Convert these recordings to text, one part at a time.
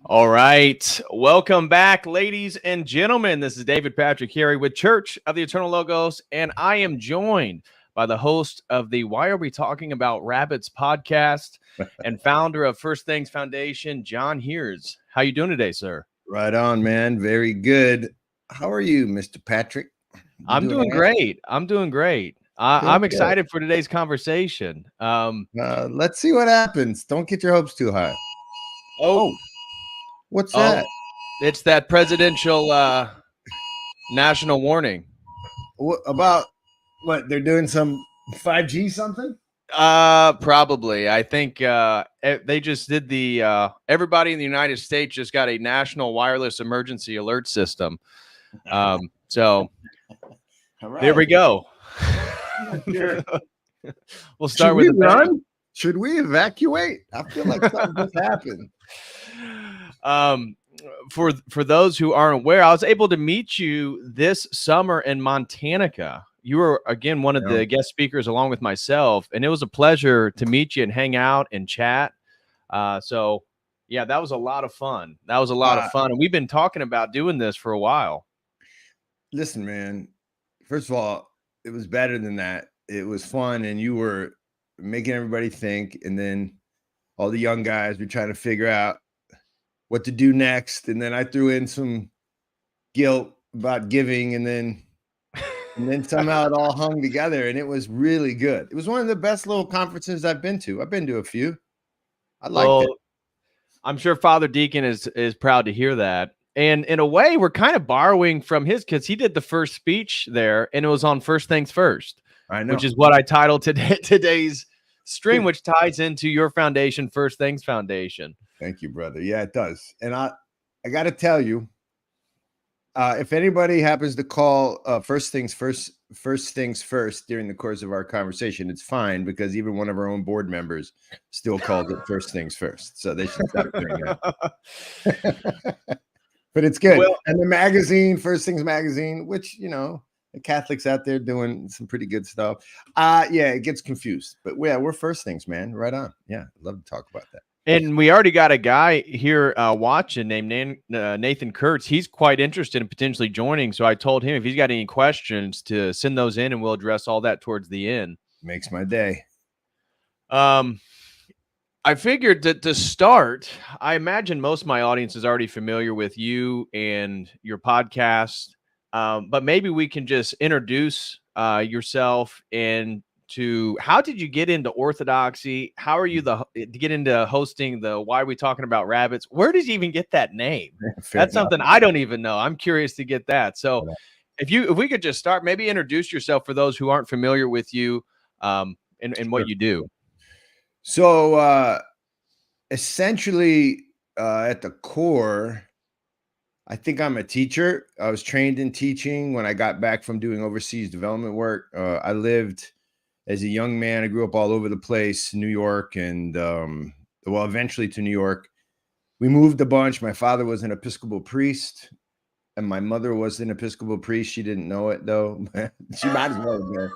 All right. Welcome back, ladies and gentlemen. This is David Patrick Carey with Church of the Eternal Logos, and I am joined by the host of the Why Are We Talking About Rabbits podcast and founder of First Things Foundation, John Heers. How you doing today, sir? Right on, man. Very good. How are you, Mr. Patrick? I'm doing great. I'm doing great. I'm excited for today's conversation. Let's see what happens. Don't get your hopes too high. Oh. What's that? It's that presidential national warning. What about what? They're doing some 5G something? Probably. I think they just did the everybody in the United States just got a national wireless emergency alert system. So right. There we go. We'll start with the run. Should we evacuate? I feel like something just happened. For those who aren't aware, I was able to meet you this summer in Montana. You were, again, one of the guest speakers along with myself, and it was a pleasure to meet you and hang out and chat. So, yeah, that was a lot of fun. And we've been talking about doing this for a while. Listen, man, first of all, it was better than that. It was fun, and you were making everybody think, and then all the young guys were trying to figure out what to do next, and then I threw in some guilt about giving, and then somehow it all hung together, and it was really good. It was one of the best little conferences I've been to. I've been to a few. I liked it. I'm sure Father Deacon is proud to hear that. And in a way, we're kind of borrowing from his, because he did the first speech there, and it was on First Things First. I know. Which is what I titled today's stream, which ties into your foundation, First Things Foundation. Thank you, brother. Yeah, it does. And I got to tell you, if anybody happens to call first things first during the course of our conversation, it's fine, because even one of our own board members still calls it First Things First. So they should stop doing that. But it's good. Well, and the magazine, First Things Magazine, which, you know, the Catholics out there doing some pretty good stuff. Yeah, it gets confused. But yeah, we're First Things, man. Right on. Yeah, I'd love to talk about that. And we already got a guy here watching named Nathan Kurtz. He's quite interested in potentially joining. So I told him if he's got any questions to send those in, and we'll address all that towards the end. Makes my day. I figured that to start, I imagine most of my audience is already familiar with you and your podcast. But maybe we can just introduce yourself and to how did you get into Orthodoxy? How are you to get into hosting the Why Are We Talking About Rabbits? Where did you even get that name? That's something I don't even know. I'm curious to get that. So if we could just start, maybe introduce yourself for those who aren't familiar with you, and what you do. So essentially, at the core, I think I'm a teacher. I was trained in teaching when I got back from doing overseas development work. I lived as a young man. I grew up all over the place, New York, and well, eventually to New York. We moved a bunch. My father was an Episcopal priest, and my mother was an Episcopal priest. She didn't know it though. She might as well have been.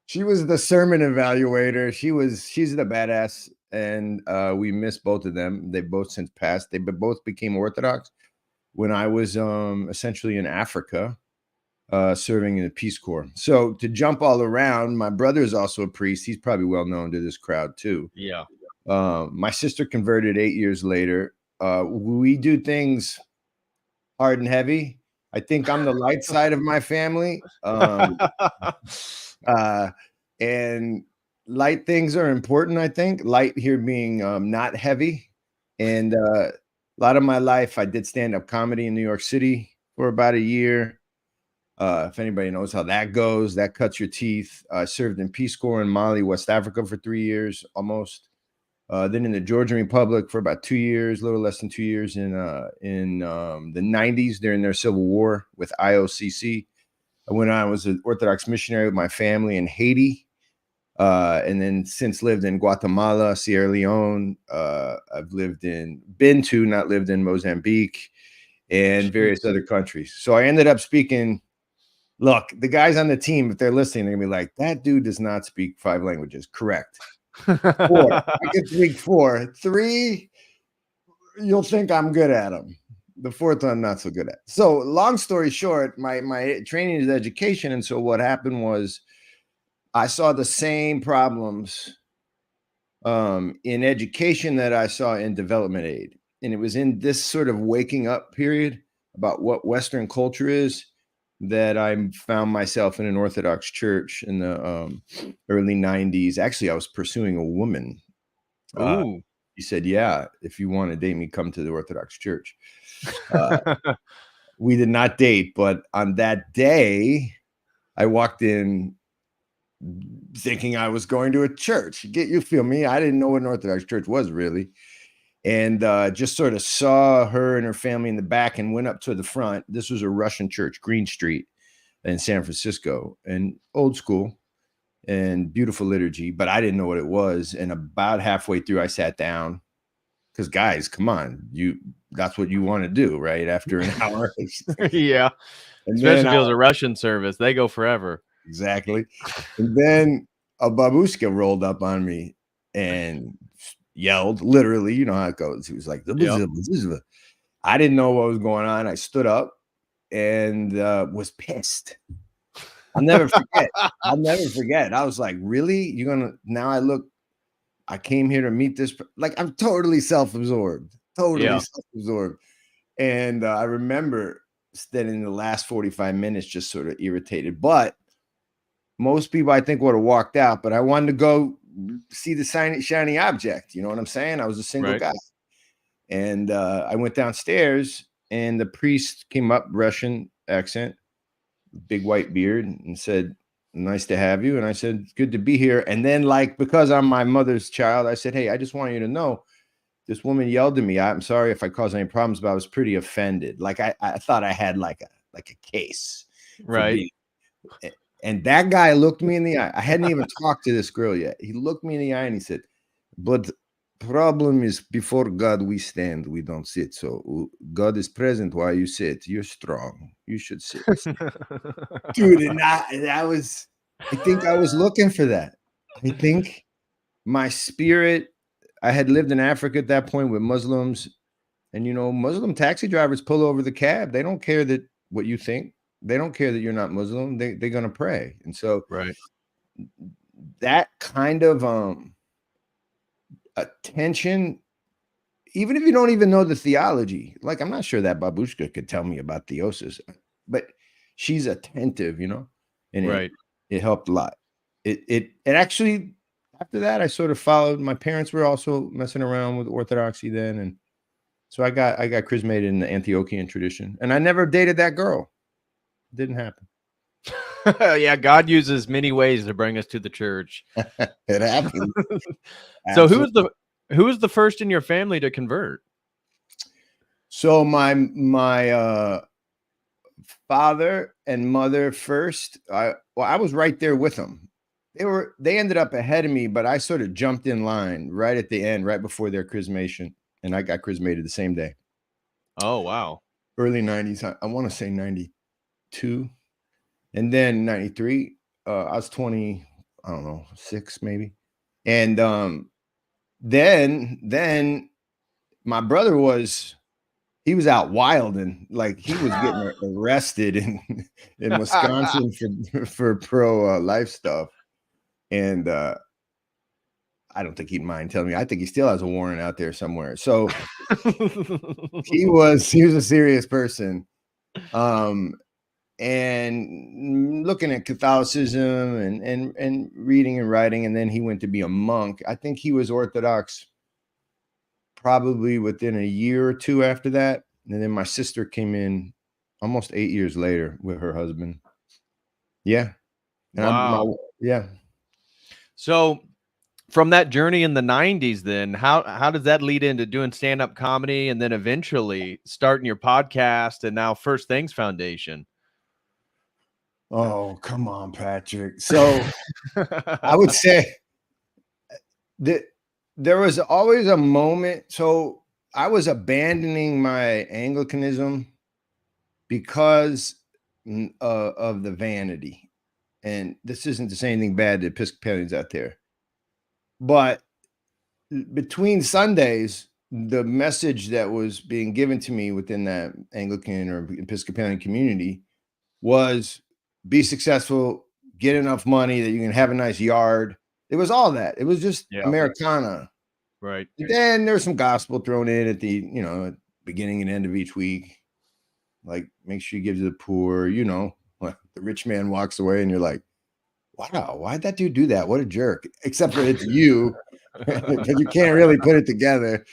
She was the sermon evaluator. She's the badass, and we miss both of them. They both since passed. They both became Orthodox when I was essentially in Africa, serving in the Peace Corps. So to jump all around, my brother is also a priest. He's probably well known to this crowd too. Yeah. My sister converted 8 years later. We do things hard and heavy. I think I'm the light side of my family. And light things are important, I think. Light here being not heavy. And a lot of my life, I did stand-up comedy in New York City for about a year. If anybody knows how that goes, that cuts your teeth. I served in Peace Corps in Mali, West Africa for 3 years almost. Then in the Georgian Republic for about 2 years, a little less than 2 years in the 90s during their civil war with IOCC. I went on, was an Orthodox missionary with my family in Haiti. And then since lived in Guatemala, Sierra Leone. I've not lived in Mozambique and various other countries. So I ended up speaking. Look, the guys on the team, if they're listening, they're gonna be like, that dude does not speak 5 languages. Correct. 4. I can speak 4. 3, you'll think I'm good at them. The 4th one, not so good at. So long story short, my training is education. And so what happened was I saw the same problems in education that I saw in development aid. And it was in this sort of waking up period about what Western culture is that I found myself in an Orthodox church in the early 90s. Actually, I was pursuing a woman. He said, yeah, if you want to date me, come to the Orthodox church. We did not date, but on that day, I walked in thinking I was going to a church. You feel me? I didn't know what an Orthodox church was really. And just sort of saw her and her family in the back and went up to the front. This was a Russian church, Green Street in San Francisco, and old school and beautiful liturgy, but I didn't know what it was. And about halfway through, I sat down because guys, come on, that's what you want to do, right? After an hour. Yeah. And especially if it was a Russian service, they go forever. Exactly. And then a babushka rolled up on me and yelled, literally, you know how it goes. He was like, yep. I didn't know what was going on. I stood up and was pissed. I'll never forget. I was like, really? I came here to meet this. Like, I'm totally self-absorbed. Self-absorbed. And I remember spending the last 45 minutes just sort of irritated. But most people, I think, would have walked out. But I wanted to go see the shiny object. You know what I'm saying? I was a single guy. And I went downstairs, and the priest came up, Russian accent, big white beard, and said, nice to have you. And I said, good to be here. And then, like, because I'm my mother's child, I said, hey, I just want you to know, this woman yelled at me. I'm sorry if I caused any problems, but I was pretty offended. Like, I thought I had like a case. Right. And that guy looked me in the eye. I hadn't even talked to this girl yet. He looked me in the eye and he said, but problem is, before God we stand, we don't sit. So God is present while you sit. You're strong. You should sit. Dude, and I think I was looking for that. I think my spirit, I had lived in Africa at that point with Muslims, and Muslim taxi drivers pull over the cab. They don't care that what you think. They don't care that you're not Muslim. They're gonna pray. And so that kind of attention, even if you don't even know the theology, like I'm not sure that babushka could tell me about theosis, but she's attentive, and It helped a lot. It actually, after that, I sort of followed. My parents were also messing around with Orthodoxy then, and so I got chrismated in the Antiochian tradition, and I never dated that girl. It didn't happen. Yeah, God uses many ways to bring us to the church. It happened. So who was the first in your family to convert? So my father and mother first. I was right there with them. They ended up ahead of me, but I sort of jumped in line right at the end, right before their chrismation, and I got chrismated the same day. Oh, wow. Early 90s. I want to say 92. And then 93, I was 20, I don't know, 6 maybe. And then my brother he was out wilding, like he was getting arrested in Wisconsin for pro life stuff. And I don't think he'd mind telling me. I think he still has a warrant out there somewhere. So he was a serious person. And looking at Catholicism and reading and writing, and then he went to be a monk. I think he was Orthodox probably within a year or two after that. And then my sister came in almost 8 years later with her husband. Yeah. And wow. Yeah. So from that journey in the 90s, then how does that lead into doing stand-up comedy and then eventually starting your podcast and now First Things Foundation? Oh, come on, Patrick. So I would say that there was always a moment. So I was abandoning my Anglicanism because of the vanity. And this isn't to say anything bad to Episcopalians out there. But between Sundays, the message that was being given to me within that Anglican or Episcopalian community was be successful, get enough money that you can have a nice yard. It was all that. It was just Americana. Right. And then there's some gospel thrown in at the, beginning and end of each week. Like, make sure you give to the poor, the rich man walks away and you're like, wow, why'd that dude do that? What a jerk. Except for it's you, because you can't really put it together.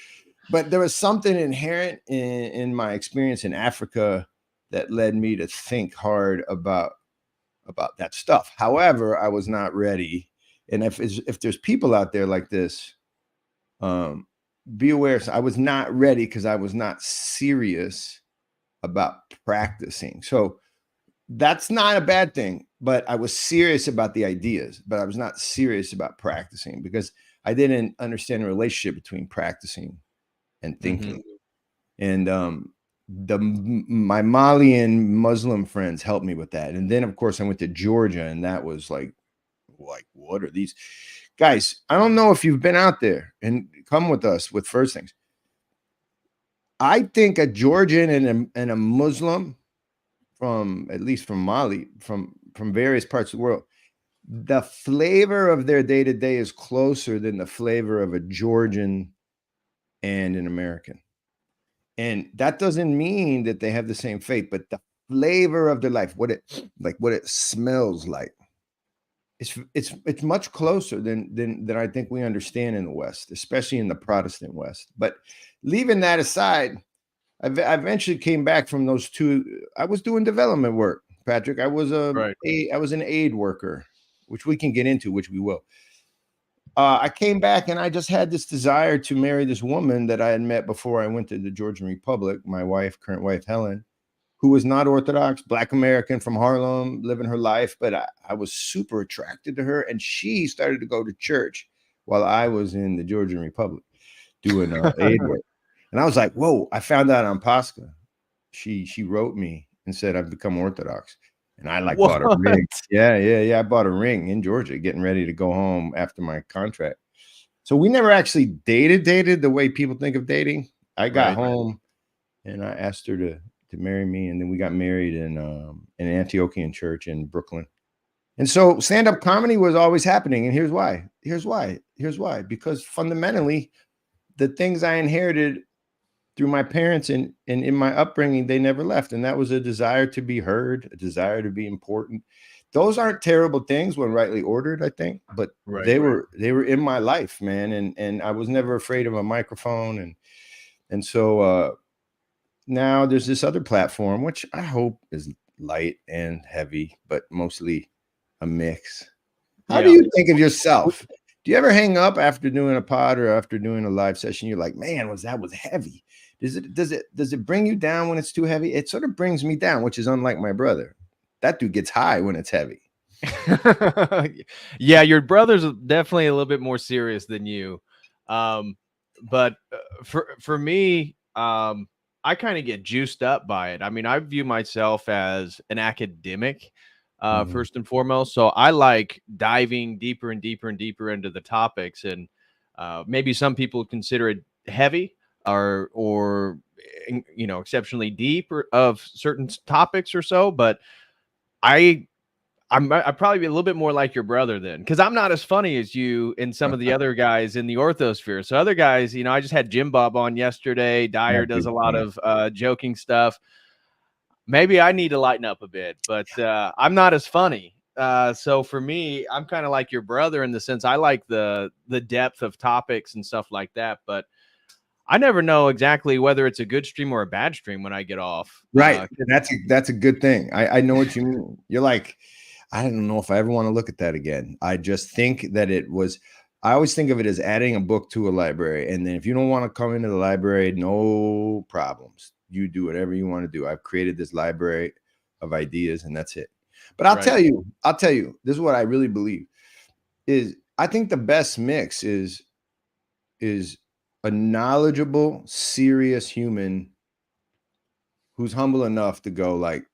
But there was something inherent in my experience in Africa that led me to think hard about that stuff. However, I was not ready. And if there's people out there like this, be aware. So I was not ready because I was not serious about practicing. So that's not a bad thing, but I was serious about the ideas, but I was not serious about practicing because I didn't understand the relationship between practicing and thinking. And my Malian Muslim friends helped me with that. And then of course I went to Georgia, and that was like what are these guys? I don't know if you've been out there, and come with us with First Things. I think a Georgian and a Muslim at least from Mali, from various parts of the world, the flavor of their day-to-day is closer than the flavor of a Georgian and an American. And that doesn't mean that they have the same faith, but the flavor of their life, what it smells like, it's much closer than I think we understand in the West, especially in the Protestant West. But leaving that aside, I eventually came back from those two. I was doing development work, Patrick. I was I was an aid worker, which we can get into, which we will. I came back and I just had this desire to marry this woman that I had met before I went to the Georgian Republic, my current wife, Helen, who was not Orthodox, Black American from Harlem, living her life. But I was super attracted to her, and she started to go to church while I was in the Georgian Republic doing aid work. And I was like, whoa, I found out on Pascha. She wrote me and said, I've become Orthodox. And I bought a ring. Yeah. I bought a ring in Georgia, getting ready to go home after my contract. So we never actually dated the way people think of dating. I got home and I asked her to marry me. And then we got married in an Antiochian church in Brooklyn. And so stand-up comedy was always happening. And here's why. Because fundamentally, the things I inherited through my parents and in my upbringing, they never left. And that was a desire to be heard, a desire to be important, those aren't terrible things when rightly ordered, I think, but they were in my life, man. And I was never afraid of a microphone. And so now there's this other platform, which I hope is light and heavy, but mostly a mix. How do you think of yourself? Do you ever hang up after doing a pod or after doing a live session? You're like, man, that was heavy. Does it bring you down when it's too heavy? It sort of brings me down, which is unlike my brother. That dude gets high when it's heavy. Yeah, your brother's definitely a little bit more serious than you. But for me, I kind of get juiced up by it. I mean, I view myself as an academic, first and foremost. So I like diving deeper and deeper and deeper into the topics. And maybe some people consider it heavy or exceptionally deep of certain topics or so. But I'd probably be a little bit more like your brother then, because I'm not as funny as you and some of the other guys in the orthosphere. So other guys, I just had Jim Bob on yesterday. Dyer does a lot of joking stuff. Maybe I need to lighten up a bit, but I'm not as funny. So for me, I'm kind of like your brother in the sense I like the depth of topics and stuff like that, but I never know exactly whether it's a good stream or a bad stream when I get off. Right. That's a good thing. I know what you mean. You're like, I don't know if I ever want to look at that again. I just think that I always think of it as adding a book to a library. And then if you don't want to come into the library, no problems. You do whatever you want to do. I've created this library of ideas and that's it. But I'll tell you, this is what I really believe is I think the best mix is a knowledgeable, serious human who's humble enough to go like,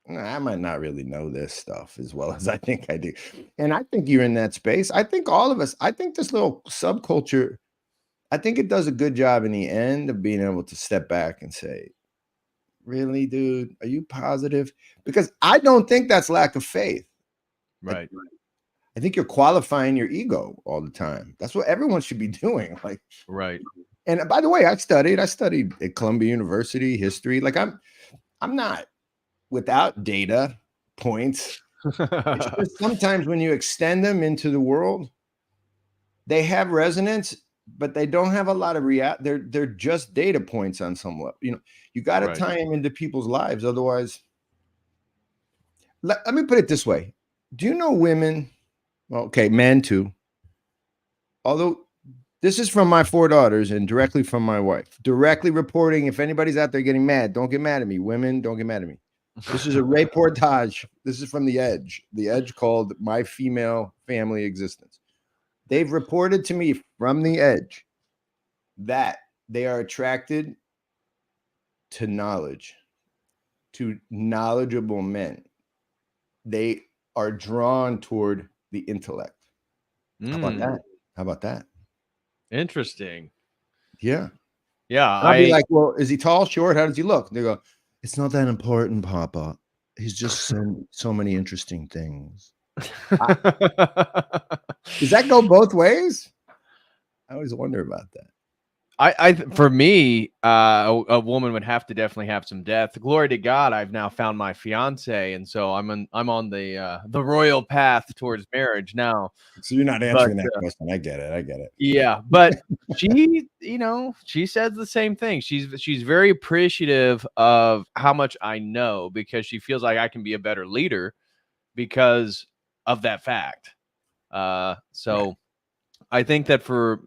I might not really know this stuff as well as I think I do. And I think you're in that space. I think all of us, I think this little subculture, I think it does a good job in the end of being able to step back and say, really, dude, are you positive? Because I don't think that's lack of faith. Right. I think you're qualifying your ego all the time. That's what everyone should be doing. Like, right. And by the way, I studied at Columbia University, history. Like I'm not without data points. It's just sometimes when you extend them into the world, they have resonance, but they don't have a lot of they're just data points on some level. You got to tie them into people's lives. Otherwise, let me put it this way. Do you know women? Well, okay, men too. Although this is from my 4 daughters and directly from my wife, directly reporting. If anybody's out there getting mad, don't get mad at me. Women, don't get mad at me. This is a reportage. This is from The Edge called My Female Family Existence. They've reported to me from The Edge that they are attracted to knowledge, to knowledgeable men. They are drawn toward the intellect. How about that? Interesting. Yeah. Yeah. I'll be like, well, is he tall, short? How does he look? They go, it's not that important, Papa. He's just so many interesting things. Does that go both ways? I always wonder about that. For me, a woman would have to definitely have some depth. Glory to God, I've now found my fiance, and so I'm on the royal path towards marriage now. So you're not answering that question. I get it. Yeah, but she, she says the same thing. She's very appreciative of how much I know because she feels like I can be a better leader because of that fact. So I think that for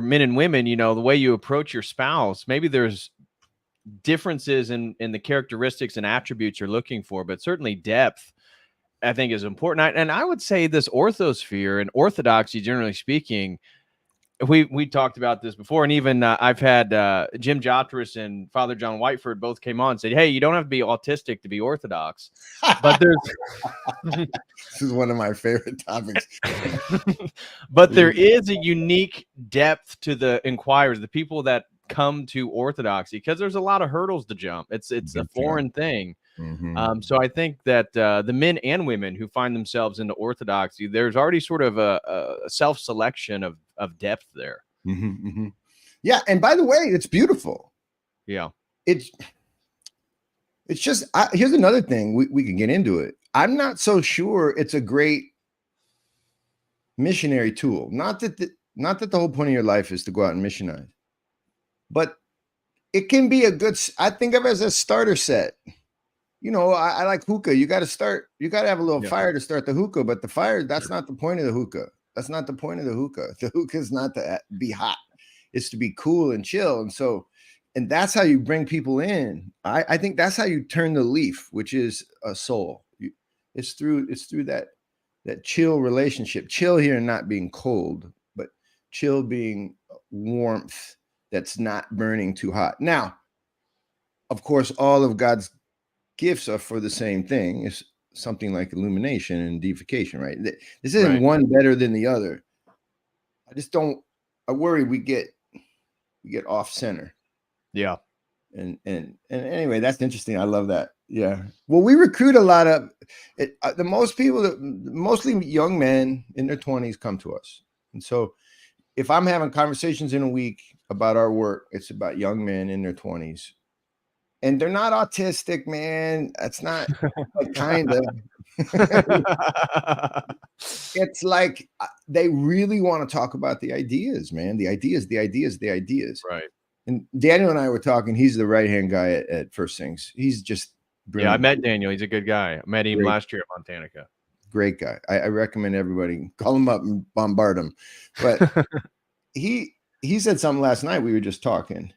men and women, the way you approach your spouse, maybe there's differences in the characteristics and attributes you're looking for, but certainly depth, I think, is important. And I would say this orthosphere and orthodoxy, generally speaking, we talked about this before, and even I've had Jim Jotras and Father John Whiteford both came on and said, hey, you don't have to be autistic to be orthodox. But there's this is one of my favorite topics. But there is a unique depth to the inquirers, the people that come to orthodoxy, because there's a lot of hurdles to jump. It's a foreign thing. So I think that the men and women who find themselves into orthodoxy, there's already sort of a self-selection of depth there. Yeah, and by the way, it's beautiful. Yeah, it's just here's another thing we can get into it. I'm not so sure it's a great missionary tool. Not that the whole point of your life is to go out and missionize, but it can be a good. I think of it as a starter set. You know, I like hookah. You got to have a little fire to start the hookah, but the fire, that's not the point of the hookah. That's not the point of the hookah. The hookah is not to be hot. It's to be cool and chill. And that's how you bring people in. I think that's how you turn the leaf, which is a soul. It's through that chill relationship. Chill here not being cold, but chill being warmth that's not burning too hot. Now, of course, all of God's gifts are for the same thing. It's something like illumination and deification, right? This isn't one better than the other. I worry we get off center. Yeah. And anyway, that's interesting. I love that. Yeah. Well, we recruit a lot of mostly young men in their 20s come to us. And so if I'm having conversations in a week about our work, it's about young men in their 20s. And they're not autistic, man. That's not like kind of. It's like they really want to talk about the ideas, man. The ideas. Right. And Daniel and I were talking. He's the right-hand guy at First Things. He's just brilliant. Yeah, I met Daniel. He's a good guy. I met him last year at Montanica. Great guy. I recommend everybody call him up and bombard him. But he said something last night. We were just talking.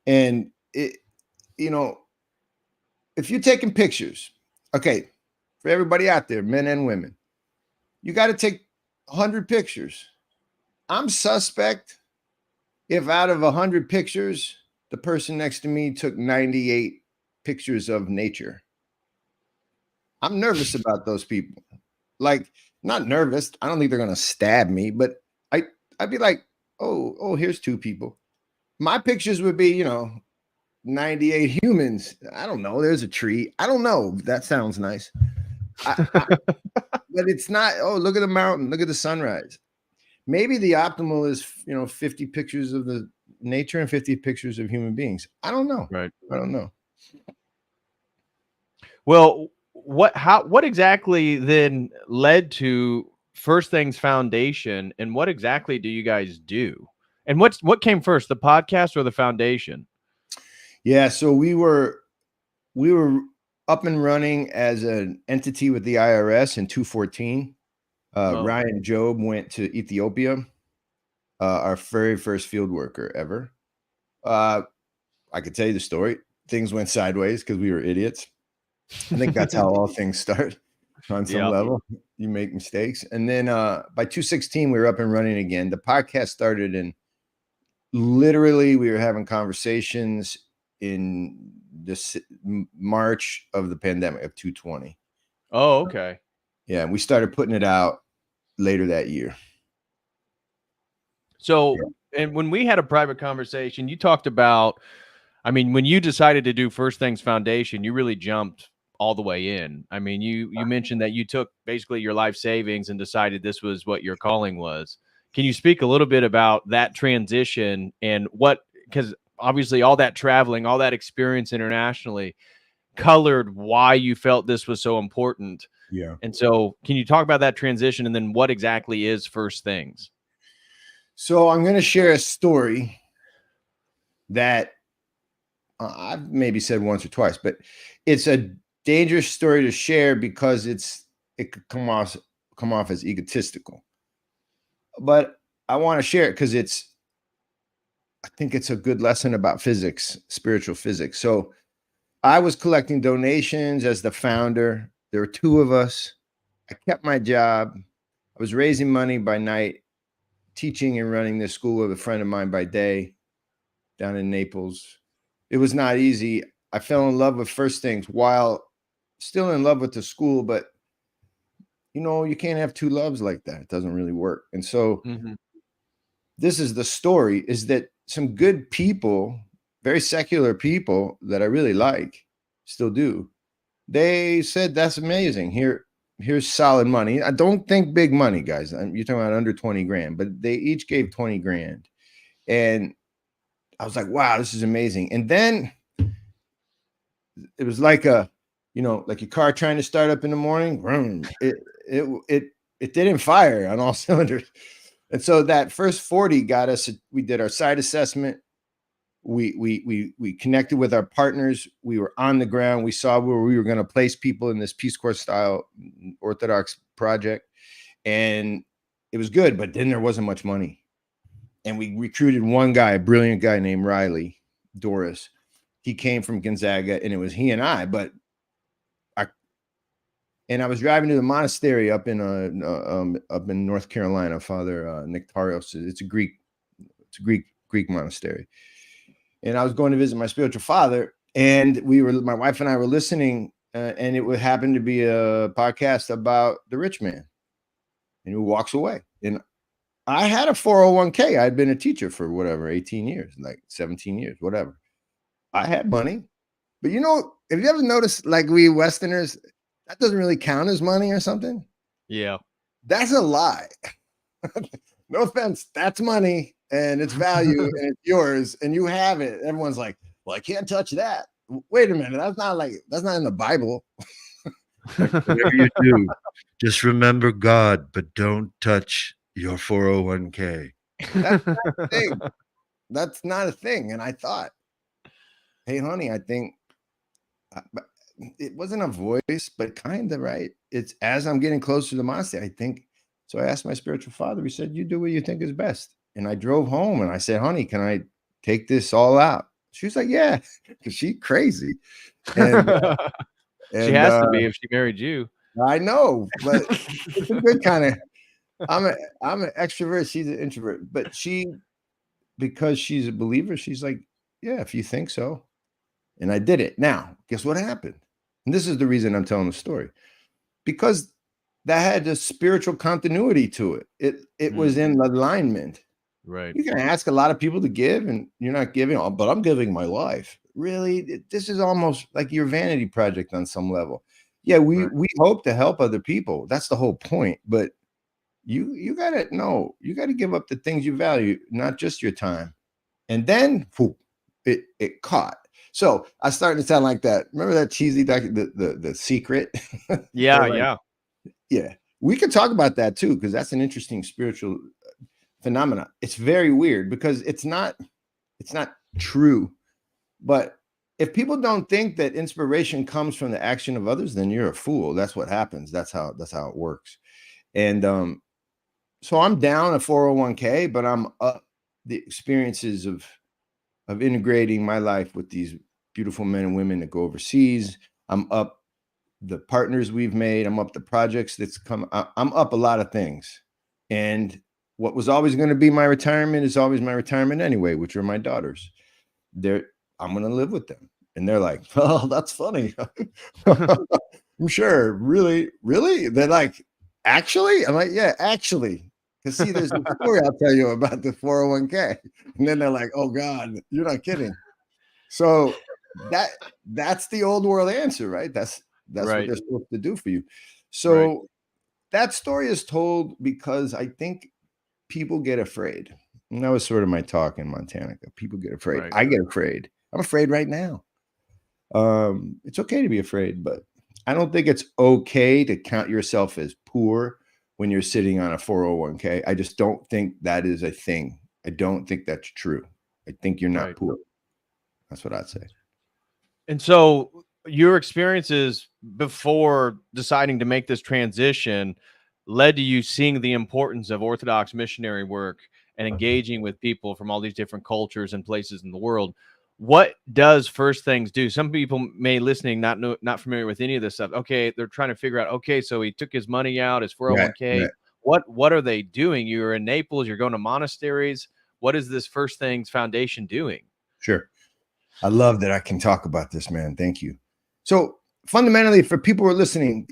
And you know, if you're taking pictures, okay, for everybody out there, men and women, you got to take 100 pictures. I'm suspect if out of 100 pictures, the person next to me took 98 pictures of nature. I'm nervous about those people. Like, not nervous. I don't think they're going to stab me, but I'd be like, oh, here's 2 people. My pictures would be, 98 humans. I don't know. There's a tree. I don't know. That sounds nice. But it's not, look at the mountain. Look at the sunrise. Maybe the optimal is, 50 pictures of the nature and 50 pictures of human beings. I don't know. Right. I don't know. Well, what exactly then led to First Things Foundation, and what exactly do you guys do? And what came first, the podcast or the foundation? Yeah, so we were up and running as an entity with the IRS in 2014. Ryan Job went to Ethiopia, our very first field worker ever. I could tell you the story. Things went sideways because we were idiots. I think that's how all things start on some level. You make mistakes. And then by 2016, we were up and running again. The podcast started in literally we were having conversations in this March of the pandemic of 2020. Oh, okay. Yeah, we started putting it out later that year. So, and when we had a private conversation, you talked about, I mean, when you decided to do First Things Foundation, you really jumped all the way in. I mean, you mentioned that you took basically your life savings and decided this was what your calling was. Can you speak a little bit about that transition and because obviously all that traveling, all that experience internationally colored why you felt this was so important. Yeah. And so can you talk about that transition and then what exactly is First Things? So I'm going to share a story that I've maybe said once or twice, but it's a dangerous story to share because it could come off as egotistical. But I want to share it because I think it's a good lesson about physics, spiritual physics. So I was collecting donations as the founder. There were 2 of us. I kept my job. I was raising money by night, teaching and running this school with a friend of mine by day down in Naples. It was not easy. I fell in love with First Things while still in love with the school, but you can't have 2 loves like that. It doesn't really work. And so this is the story, is that some good people, very secular people that I really like, still do. They said, that's amazing. Here's solid money. I don't think big money, guys. You're talking about under 20 grand, but they each gave 20 grand. And I was like, wow, this is amazing. And then it was like a like your car trying to start up in the morning, vroom, it didn't fire on all cylinders. And so that first 40 got us, we did our site assessment. We connected with our partners. We were on the ground. We saw where we were going to place people in this Peace Corps style Orthodox project. And it was good, but then there wasn't much money. And we recruited one guy, a brilliant guy named Riley Doris. He came from Gonzaga, and it was he and I. But I was driving to the monastery up in North Carolina. Father Nectarios. It's a Greek monastery. And I was going to visit my spiritual father, and my wife and I were listening, and it would happen to be a podcast about the rich man, and who walks away. And I had a 401k. I'd been a teacher for 18 years, like 17 years, whatever. I had money, but have you ever noticed, like we Westerners, that doesn't really count as money or something? Yeah, that's a lie. No offense, that's money. And it's value and it's yours and you have it. Everyone's like, well, I can't touch that. Wait a minute. That's not in the Bible. Whatever you do, just remember God, but don't touch your 401k. That's not a thing. That's not a thing. And I thought, hey, honey, I think it wasn't a voice, but kind of, right? It's as I'm getting closer to the monastery, I think. So I asked my spiritual father, he said, you do what you think is best. And I drove home and I said, honey, can I take this all out? She was like, yeah, because she's crazy. And, she has to be if she married you. I know, but it's a good kind of, I'm an extrovert. She's an introvert, but because she's a believer, she's like, yeah, if you think so. And I did it. Now, guess what happened? And this is the reason I'm telling the story. Because that had a spiritual continuity to it. It was in alignment. Right. You can ask a lot of people to give and you're not giving, but I'm giving my life. Really? This is almost like your vanity project on some level. Yeah, we hope to help other people. That's the whole point. But you gotta know, you gotta give up the things you value, not just your time. And then it caught. So I started to sound like that. Remember that cheesy the Secret? Yeah. Yeah. We could talk about that too, because that's an interesting spiritual phenomena. It's very weird because it's not true. But if people don't think that inspiration comes from the action of others, then you're a fool. That's what happens. That's how it works. And so I'm down a 401k, but I'm up the experiences of integrating my life with these beautiful men and women that go overseas. I'm up the partners we've made. I'm up the projects that's come. I'm up a lot of things. And what was always going to be my retirement is always my retirement anyway, which are my daughters. I'm going to live with them. And they're like, oh, that's funny. I'm sure. Really? They're like, actually? I'm like, yeah, actually. Because see, there's a story I'll tell you about the 401k. And then they're like, oh God, you're not kidding. So that's the old world answer, right? That's what they're supposed to do for you. So that story is told because I think people get afraid. And that was sort of my talk in Montana. People get afraid. I get afraid. I'm afraid right now. It's okay to be afraid, but I don't think it's okay to count yourself as poor when you're sitting on a 401k. I just don't think that is a thing. I don't think that's true. I think you're not poor. That's what I'd say. And so your experiences before deciding to make this transition led to you seeing the importance of Orthodox missionary work and engaging with people from all these different cultures and places in the world. What does First Things do? Some people may listening not familiar with any of this stuff. Okay, they're trying to figure out, okay, so he took his money out, his 401k. Right. What are they doing? You're in Naples, you're going to monasteries. What is this First Things Foundation doing? Sure. I love that I can talk about this, man. Thank you. So fundamentally, for people who are listening,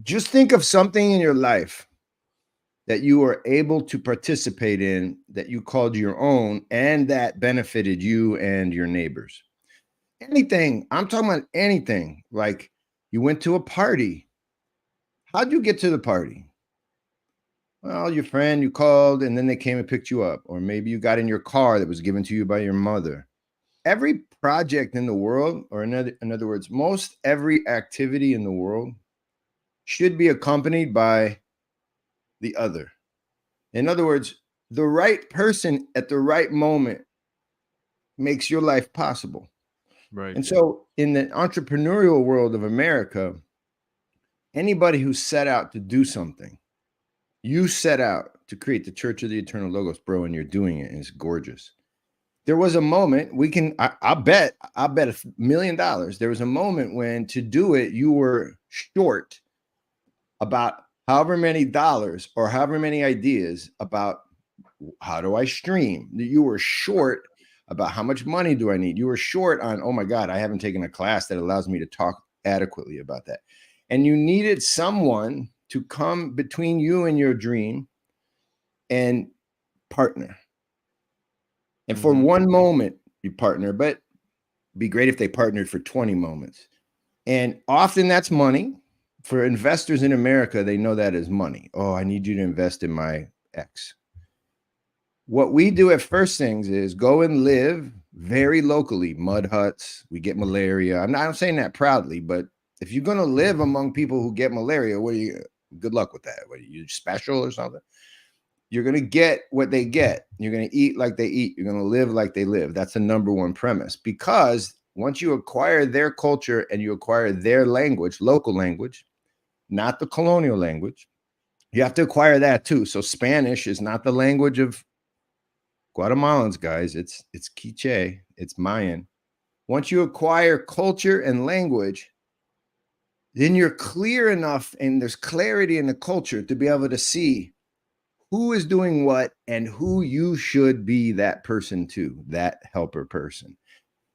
just think of something in your life that you were able to participate in, that you called your own, and that benefited you and your neighbors. Anything. I'm talking about anything. Like you went to a party. How'd you get to the party? Well, your friend, you called, and then they came and picked you up. Or maybe you got in your car that was given to you by your mother. every project in the world, or in other words, most every activity in the world should be accompanied by the other. In other words, the right person at the right moment makes your life possible. Right. And so in the entrepreneurial world of America, anybody who set out to do something, you set out to create the Church of the Eternal Logos, bro, and you're doing it, and it's gorgeous. There was a moment I'll bet $1 million. There was a moment when to do it, you were short about however many dollars or however many ideas about how do I stream. You were short about how much money do I need. You were short on, oh my God, I haven't taken a class that allows me to talk adequately about that. And you needed someone to come between you and your dream and partner. And for one moment, you partner, but it'd be great if they partnered for 20 moments. And often that's money. For investors in America, they know that as money. Oh, I need you to invest in my X. What we do at First Things is go and live very locally, mud huts. We get malaria. I'm saying that proudly, but if you're going to live among people who get malaria, good luck with that. What are you, special or something? You're going to get what they get. You're going to eat like they eat. You're going to live like they live. That's the number one premise, because once you acquire their culture and you acquire their language, local language, not the colonial language, you have to acquire that too. So Spanish is not the language of Guatemalans, guys. It's Quiche, it's Mayan. Once you acquire culture and language, then you're clear enough and there's clarity in the culture to be able to see who is doing what and who you should be that person to, that helper person.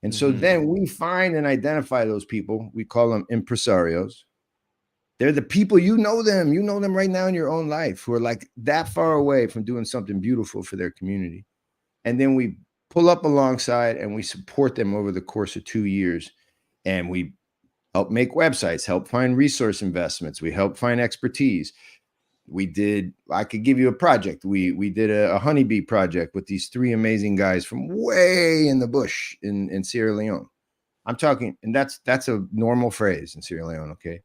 And so then we find and identify those people. We call them impresarios. They're the people, you know them right now in your own life, who are like that far away from doing something beautiful for their community. And then we pull up alongside and we support them over the course of 2 years. And we help make websites, help find resource investments. We help find expertise. I could give you a project. We did a honeybee project with these 3 amazing guys from way in the bush in Sierra Leone. I'm talking, and that's a normal phrase in Sierra Leone, okay?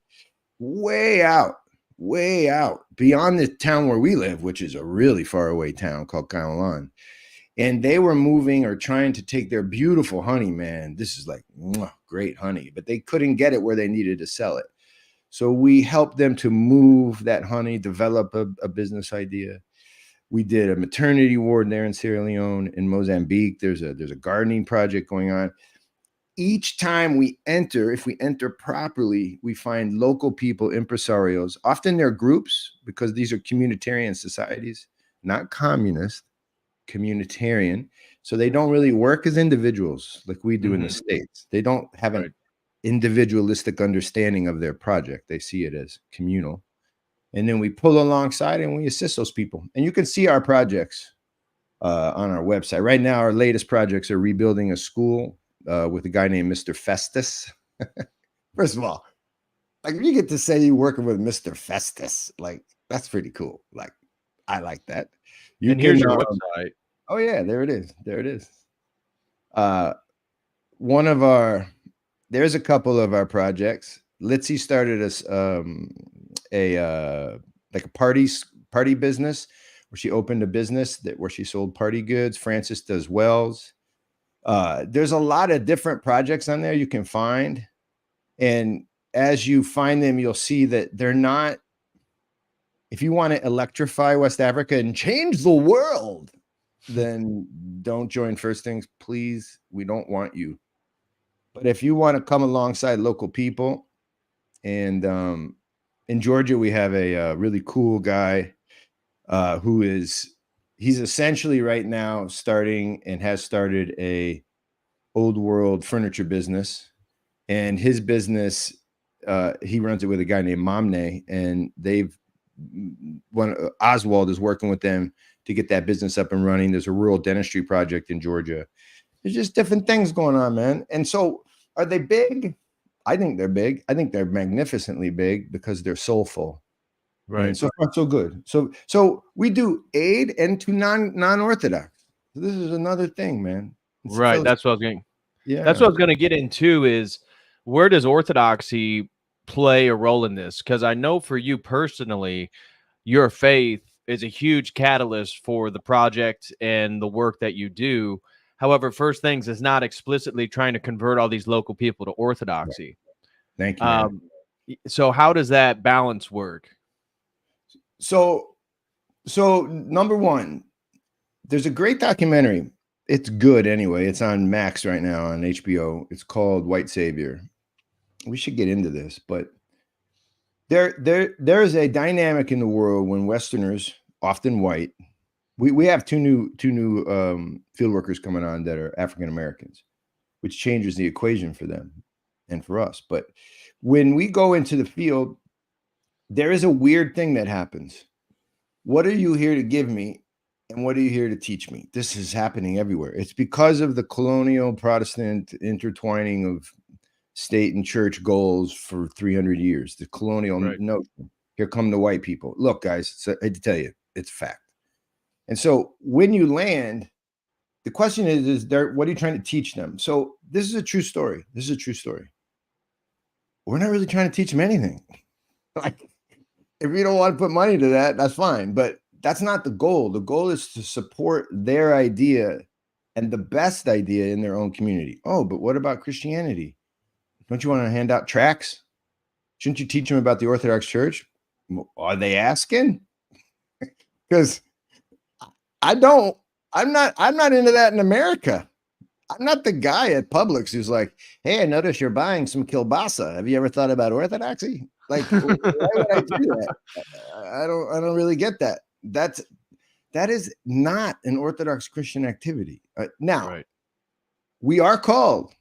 Way out beyond the town where we live, which is a really far away town called Kailan. And they were moving or trying to take their beautiful honey, man. This is like great honey, but they couldn't get it where they needed to sell it. So we helped them to move that honey, develop a business idea. We did a maternity ward there in Sierra Leone. In Mozambique, there's a gardening project going on. Each time we enter, if we enter properly, we find local people, impresarios. Often they're groups, because these are communitarian societies, not communist, communitarian. So they don't really work as individuals like we do in the States. They don't have an individualistic understanding of their project. They see it as communal. And then we pull alongside and we assist those people. And you can see our projects on our website. Right now, our latest projects are rebuilding a school with a guy named Mr. Festus. First of all, like, you get to say you're working with Mr. Festus, like, that's pretty cool. Like, I like that. Here's your website. Oh yeah, there it is. There's a couple of our projects. Litzy started us like a party business, where she opened a business where she sold party goods. Francis does wells. There's a lot of different projects on there you can find. And as you find them, you'll see that they're not, if you want to electrify West Africa and change the world, then don't join First Things, please. We don't want you. But if you want to come alongside local people, and in Georgia, we have a really cool guy he's essentially right now starting and has started a old world furniture business. And his business, he runs it with a guy named Mamne, and Oswald is working with them to get that business up and running. There's a rural dentistry project in Georgia. There's just different things going on, man. And so, are they big? I think they're big. I think they're magnificently big because they're soulful. Right. And so far, so good. So we do aid and to non-orthodox. So this is another thing, man. Right. That's what I was getting. That's what I was going to get into is where does orthodoxy play a role in this? Because I know for you personally, your faith is a huge catalyst for the project and the work that you do. However, First Things is not explicitly trying to convert all these local people to orthodoxy. Thank you, man. So how does that balance work? So number one, there's a great documentary. It's good anyway. It's on Max right now on HBO. It's called White Savior. We should get into this, but there's a dynamic in the world when Westerners, often white, we have two new field workers coming on that are African Americans, which changes the equation for them and for us. But when we go into the field, there is a weird thing that happens. What are you here to give me? And what are you here to teach me? This is happening everywhere. It's because of the colonial Protestant intertwining of state and church goals for 300 years. The colonial notion. Here come the white people. Look, guys, I hate to tell you, it's a fact. And so when you land, the question is what are you trying to teach them? So this is a true story. This is a true story. We're not really trying to teach them anything. Like, if you don't want to put money to that, that's fine. But that's not the goal. The goal is to support their idea and the best idea in their own community. Oh, but what about Christianity? Don't you want to hand out tracts? Shouldn't you teach them about the Orthodox Church? Are they asking? Because I'm not into that in America. I'm not the guy at Publix who's like, hey, I noticed you're buying some kielbasa. Have you ever thought about orthodoxy? Like, why would I do that? I don't really get that. That is not an Orthodox Christian activity. Now, we are called,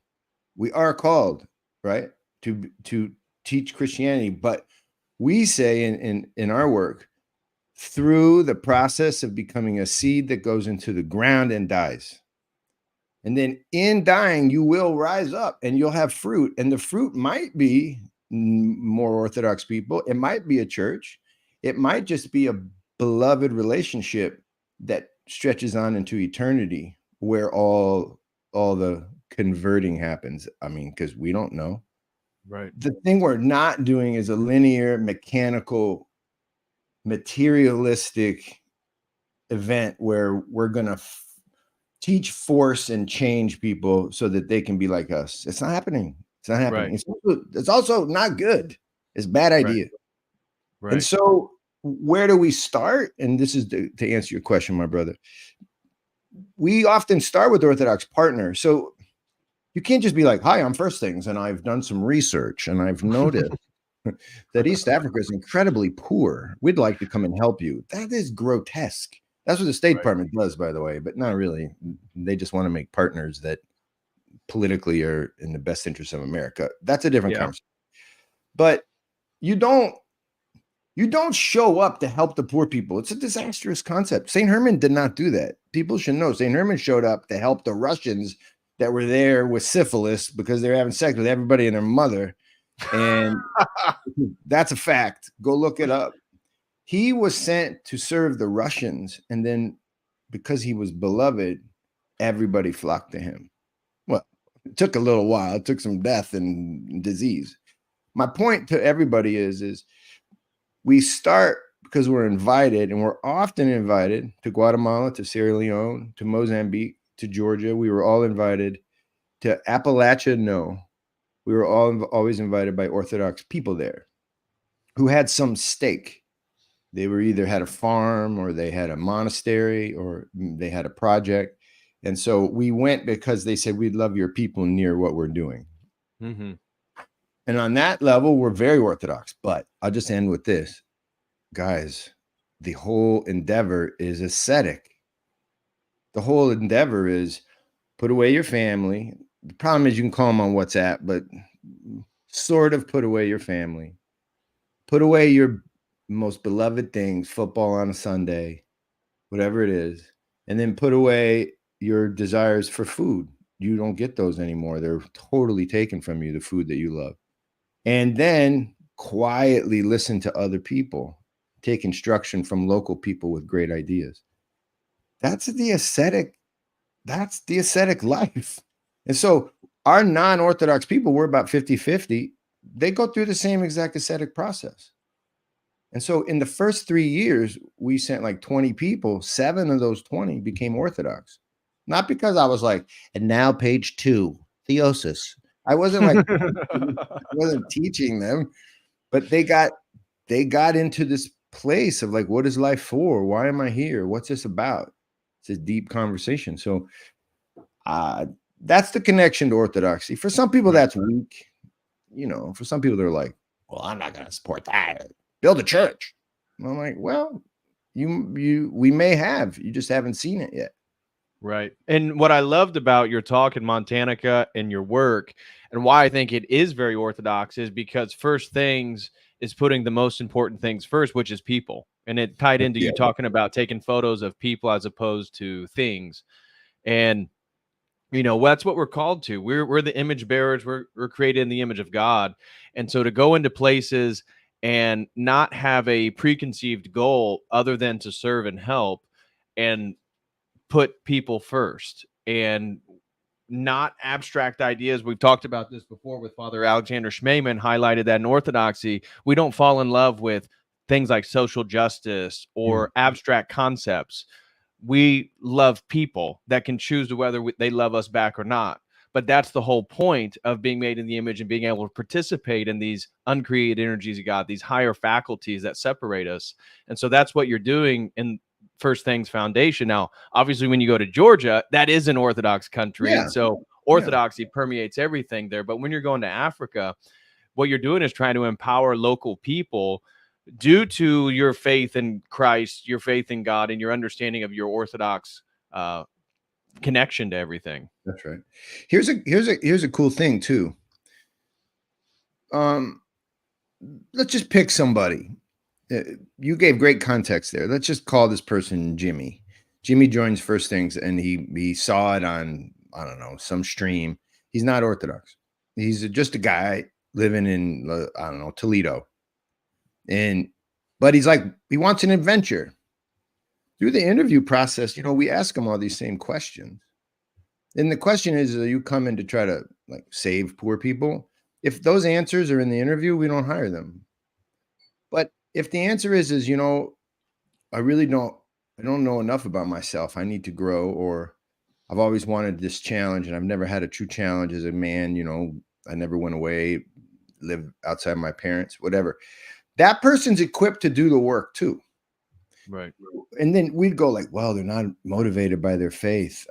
right, to teach Christianity, but we say in our work, through the process of becoming a seed that goes into the ground and dies. And then in dying, you will rise up and you'll have fruit. And the fruit might be more Orthodox people. It might be a church. It might just be a beloved relationship that stretches on into eternity where all the converting happens. I mean, because we don't know. Right. The thing we're not doing is a linear, mechanical, materialistic event where we're going to teach, force, and change people so that they can be like us. It's not happening. It's not happening. Right. It's also not good. It's a bad idea. Right. And so where do we start? And this is to answer your question, my brother. We often start with Orthodox partners. So you can't just be like, hi, I'm First Things, and I've done some research, and I've noticed that East Africa is incredibly poor. We'd like to come and help you. That is grotesque. That's what the State Department does, by the way, but not really. They just want to make partners that politically are in the best interest of America. That's a different conversation. But you don't show up to help the poor people. It's a disastrous concept. St. Herman did not do that. People should know St. Herman showed up to help the Russians that were there with syphilis because they're having sex with everybody and their mother. And that's a fact. Go look it up. He was sent to serve the Russians. And then because he was beloved, everybody flocked to him. Well, it took a little while. It took some death and disease. My point to everybody is we start because we're invited, and we're often invited to Guatemala, to Sierra Leone, to Mozambique, to Georgia. We were all invited to Appalachia. No, we were always invited by Orthodox people there who had some stake. They were either had a farm or they had a monastery or they had a project. And so we went because they said, we'd love your people near what we're doing. Mm-hmm. And on that level, we're very Orthodox. But I'll just end with this. Guys, the whole endeavor is ascetic. The whole endeavor is put away your family. The problem is you can call them on WhatsApp, but sort of put away your family. Put away your most beloved things, football on a Sunday, whatever it is. And then put away your desires for food. You don't get those anymore. They're totally taken from you, the food that you love. And then quietly listen to other people. Take instruction from local people with great ideas. That's the ascetic life. And so Our non-Orthodox people, we're about 50-50. They go through the same exact ascetic process. And so in the first 3 years, we sent like 20 people. 7 of those 20 became Orthodox. Not because I was like, and now page 2, theosis. I wasn't like, I wasn't teaching them, but they got into this place of like, what is life for? Why am I here? What's this about? It's a deep conversation. So that's the connection to Orthodoxy. For some people, that's weak. You know, for some people, they're like, well, I'm not going to support that. Build a church. And I'm like, well, we may have. You just haven't seen it yet. Right. And what I loved about your talk in Montana and your work, and why I think it is very Orthodox, is because First Things is putting the most important things first, which is people. And it tied into you talking about taking photos of people as opposed to things. And that's what we're called to. We're the image bearers. We're created in the image of God. And so to go into places and not have a preconceived goal other than to serve and help and put people first and not abstract ideas. We've talked about this before with Father Alexander Schmemann, highlighted that in Orthodoxy, we don't fall in love with things like social justice or abstract concepts. We love people that can choose to whether they love us back or not. But that's the whole point of being made in the image and being able to participate in these uncreated energies of God, these higher faculties that separate us. And so that's what you're doing in First Things Foundation. Now, obviously, when you go to Georgia, that is an Orthodox country. And so Orthodoxy permeates everything there. But when you're going to Africa, what you're doing is trying to empower local people due to your faith in Christ, your faith in God, and your understanding of your Orthodox connection to everything. That's right. Here's a cool thing too. Let's just pick somebody. You gave great context there. Let's just call this person Jimmy. Jimmy joins First Things, and he saw it on, I don't know, some stream. He's not Orthodox. He's just a guy living in, I don't know, Toledo. But he's like, he wants an adventure. Through the interview process, we ask him all these same questions. And the question is, are you coming to try to like save poor people? If those answers are in the interview, we don't hire them. But if the answer is, I don't know enough about myself. I need to grow, or I've always wanted this challenge and I've never had a true challenge as a man. I never went away, lived outside my parents, whatever. That person's equipped to do the work too. Right. And then we'd go like, well, they're not motivated by their faith.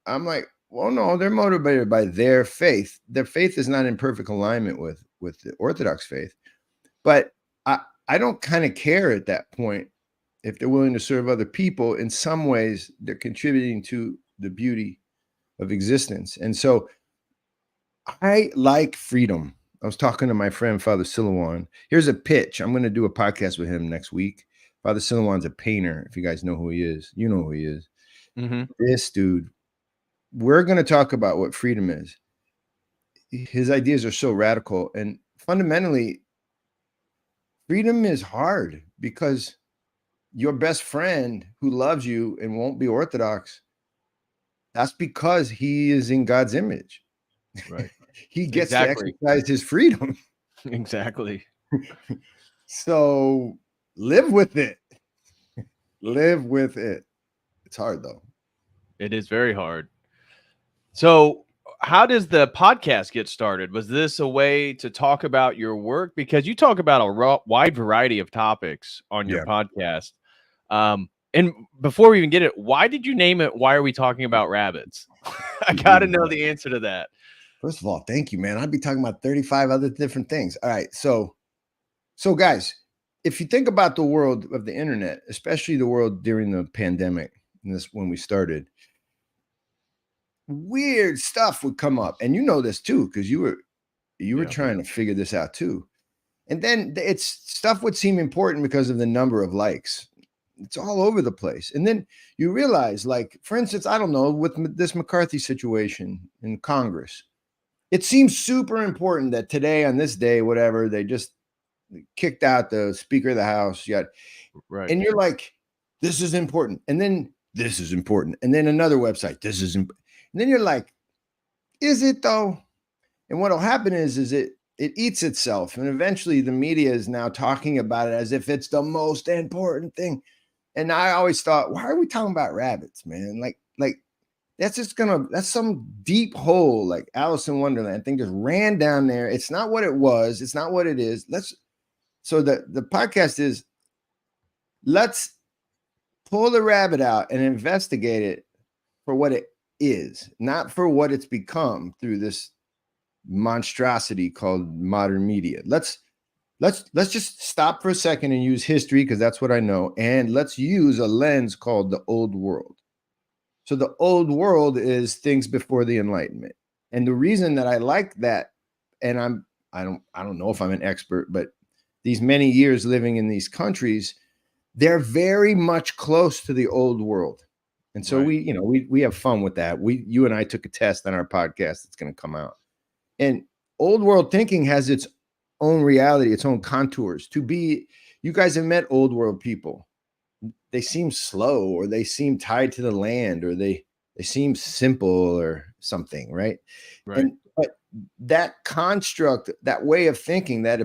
I'm like, well, no, they're motivated by their faith. Their faith is not in perfect alignment with the Orthodox faith. But I don't kind of care at that point if they're willing to serve other people. In some ways, they're contributing to the beauty of existence. And so I like freedom. I was talking to my friend, Father Silouan. Here's a pitch. I'm going to do a podcast with him next week. Father Silouan's a painter. If you guys know who he is, you know who he is. This dude, we're going to talk about what freedom is. His ideas are so radical. And fundamentally, freedom is hard because your best friend who loves you and won't be Orthodox, that's because he is in God's image. Right. He gets to exercise his freedom. Exactly. So live with it. Live with it. It's hard though. It is very hard. So how does the podcast get started? Was this a way to talk about your work? Because you talk about a wide variety of topics on your podcast. And before we even get it, why did you name it Why Are We Talking About Rabbits? I got to know the answer to that. First of all, thank you, man. I'd be talking about 35 other different things. All right. So guys, if you think about the world of the internet, especially the world during the pandemic, and this when we started, weird stuff would come up. And you know this too, because you were trying to figure this out too. And then stuff would seem important because of the number of likes. It's all over the place. And then you realize, like, for instance, I don't know, with this McCarthy situation in Congress, it seems super important that today on this day, whatever, they just kicked out the Speaker of the House. And you're like, this is important. And then this is important. And then another website, this is important. And then you're like, is it though? And what'll happen is it eats itself, and eventually the media is now talking about it as if it's the most important thing. And I always thought, why are we talking about rabbits, man? Like that's that's some deep hole, like Alice in Wonderland thing just ran down there. It's not what it was. It's not what it is. So the podcast is, let's pull the rabbit out and investigate it for what it is, not for what it's become through this monstrosity called modern media. Let's just stop for a second and use history, because that's what I know, and let's use a lens called the old world. So the old world is things before the Enlightenment. And the reason that I like that, and I don't know if I'm an expert, but these many years living in these countries, they're very much close to the old world. And so we have fun with that. You and I took a test on our podcast that's going to come out. And old world thinking has its own reality, its own contours. You guys have met old world people. They seem slow, or they seem tied to the land, or they seem simple or something, right? But that construct, that way of thinking, that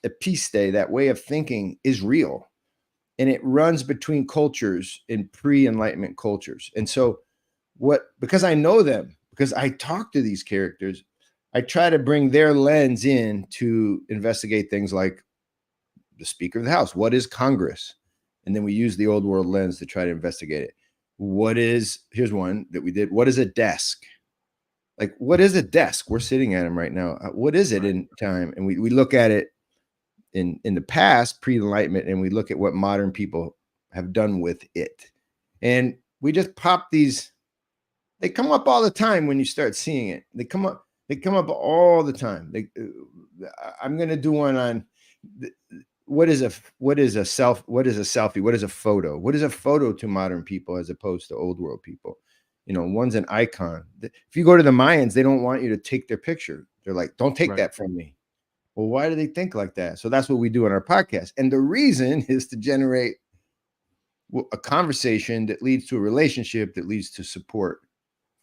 episte, that way of thinking is real. And it runs between cultures, in pre-Enlightenment cultures. And so because I know them, because I talk to these characters, I try to bring their lens in to investigate things like the Speaker of the House. What is Congress? And then we use the old world lens to try to investigate it. Here's one that we did. What is a desk? Like, what is a desk? We're sitting at them right now. What is it in time? And we look at it in the past, pre-Enlightenment, and we look at what modern people have done with it. And we just pop these. They come up all the time when you start seeing it. They come up all the time. I'm going to do one on what is a selfie? What is a photo? What is a photo to modern people as opposed to old world people? One's an icon. If you go to the Mayans, they don't want you to take their picture. They're like, don't take that from me. Well, why do they think like that? So that's what we do on our podcast. And the reason is to generate a conversation that leads to a relationship that leads to support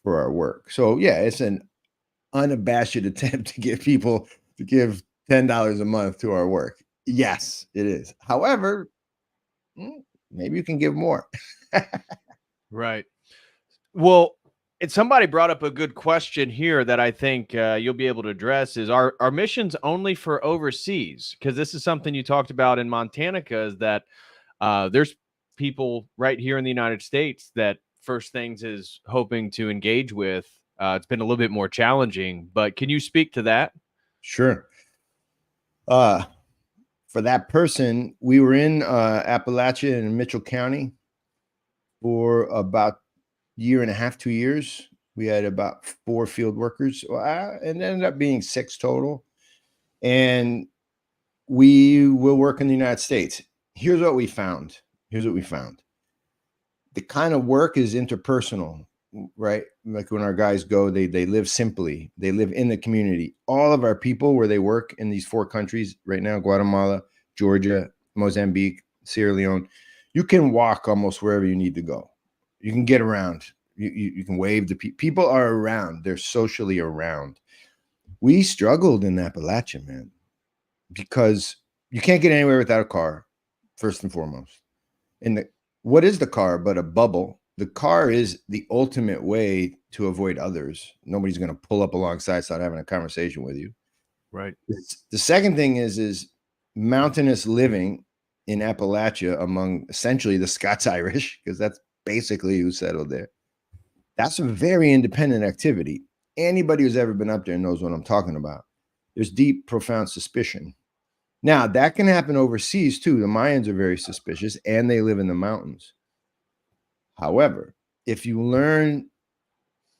for our work. So yeah, it's an unabashed attempt to get people to give $10 a month to our work. Yes, it is. However, maybe you can give more. Right. Well, and somebody brought up a good question here that I think you'll be able to address is, are missions only for overseas? Because this is something you talked about in Montanica, is that there's people right here in the United States that First Things is hoping to engage with. It's been a little bit more challenging, but can you speak to that? Sure. For that person, we were in Appalachia and Mitchell County for about year and a half, 2 years. We had about 4 field workers, and it ended up being 6 total. And we will work in the United States. Here's what we found. The kind of work is interpersonal, right? Like when our guys go, they live simply. They live in the community. All of our people, where they work in these 4 countries right now, Guatemala, Georgia, Mozambique, Sierra Leone, you can walk almost wherever you need to go. You can get around. You can wave to people are around. They're socially around. We struggled in Appalachia, man, because you can't get anywhere without a car, first and foremost. And what is the car but a bubble? The car is the ultimate way to avoid others. Nobody's going to pull up alongside, start having a conversation with you. Right. The second thing is mountainous living in Appalachia among essentially the Scots-Irish, because that's basically who settled there. That's a very independent activity. Anybody who's ever been up there knows what I'm talking about. There's deep, profound suspicion. Now, that can happen overseas too. The Mayans are very suspicious, and they live in the mountains. However, if you learn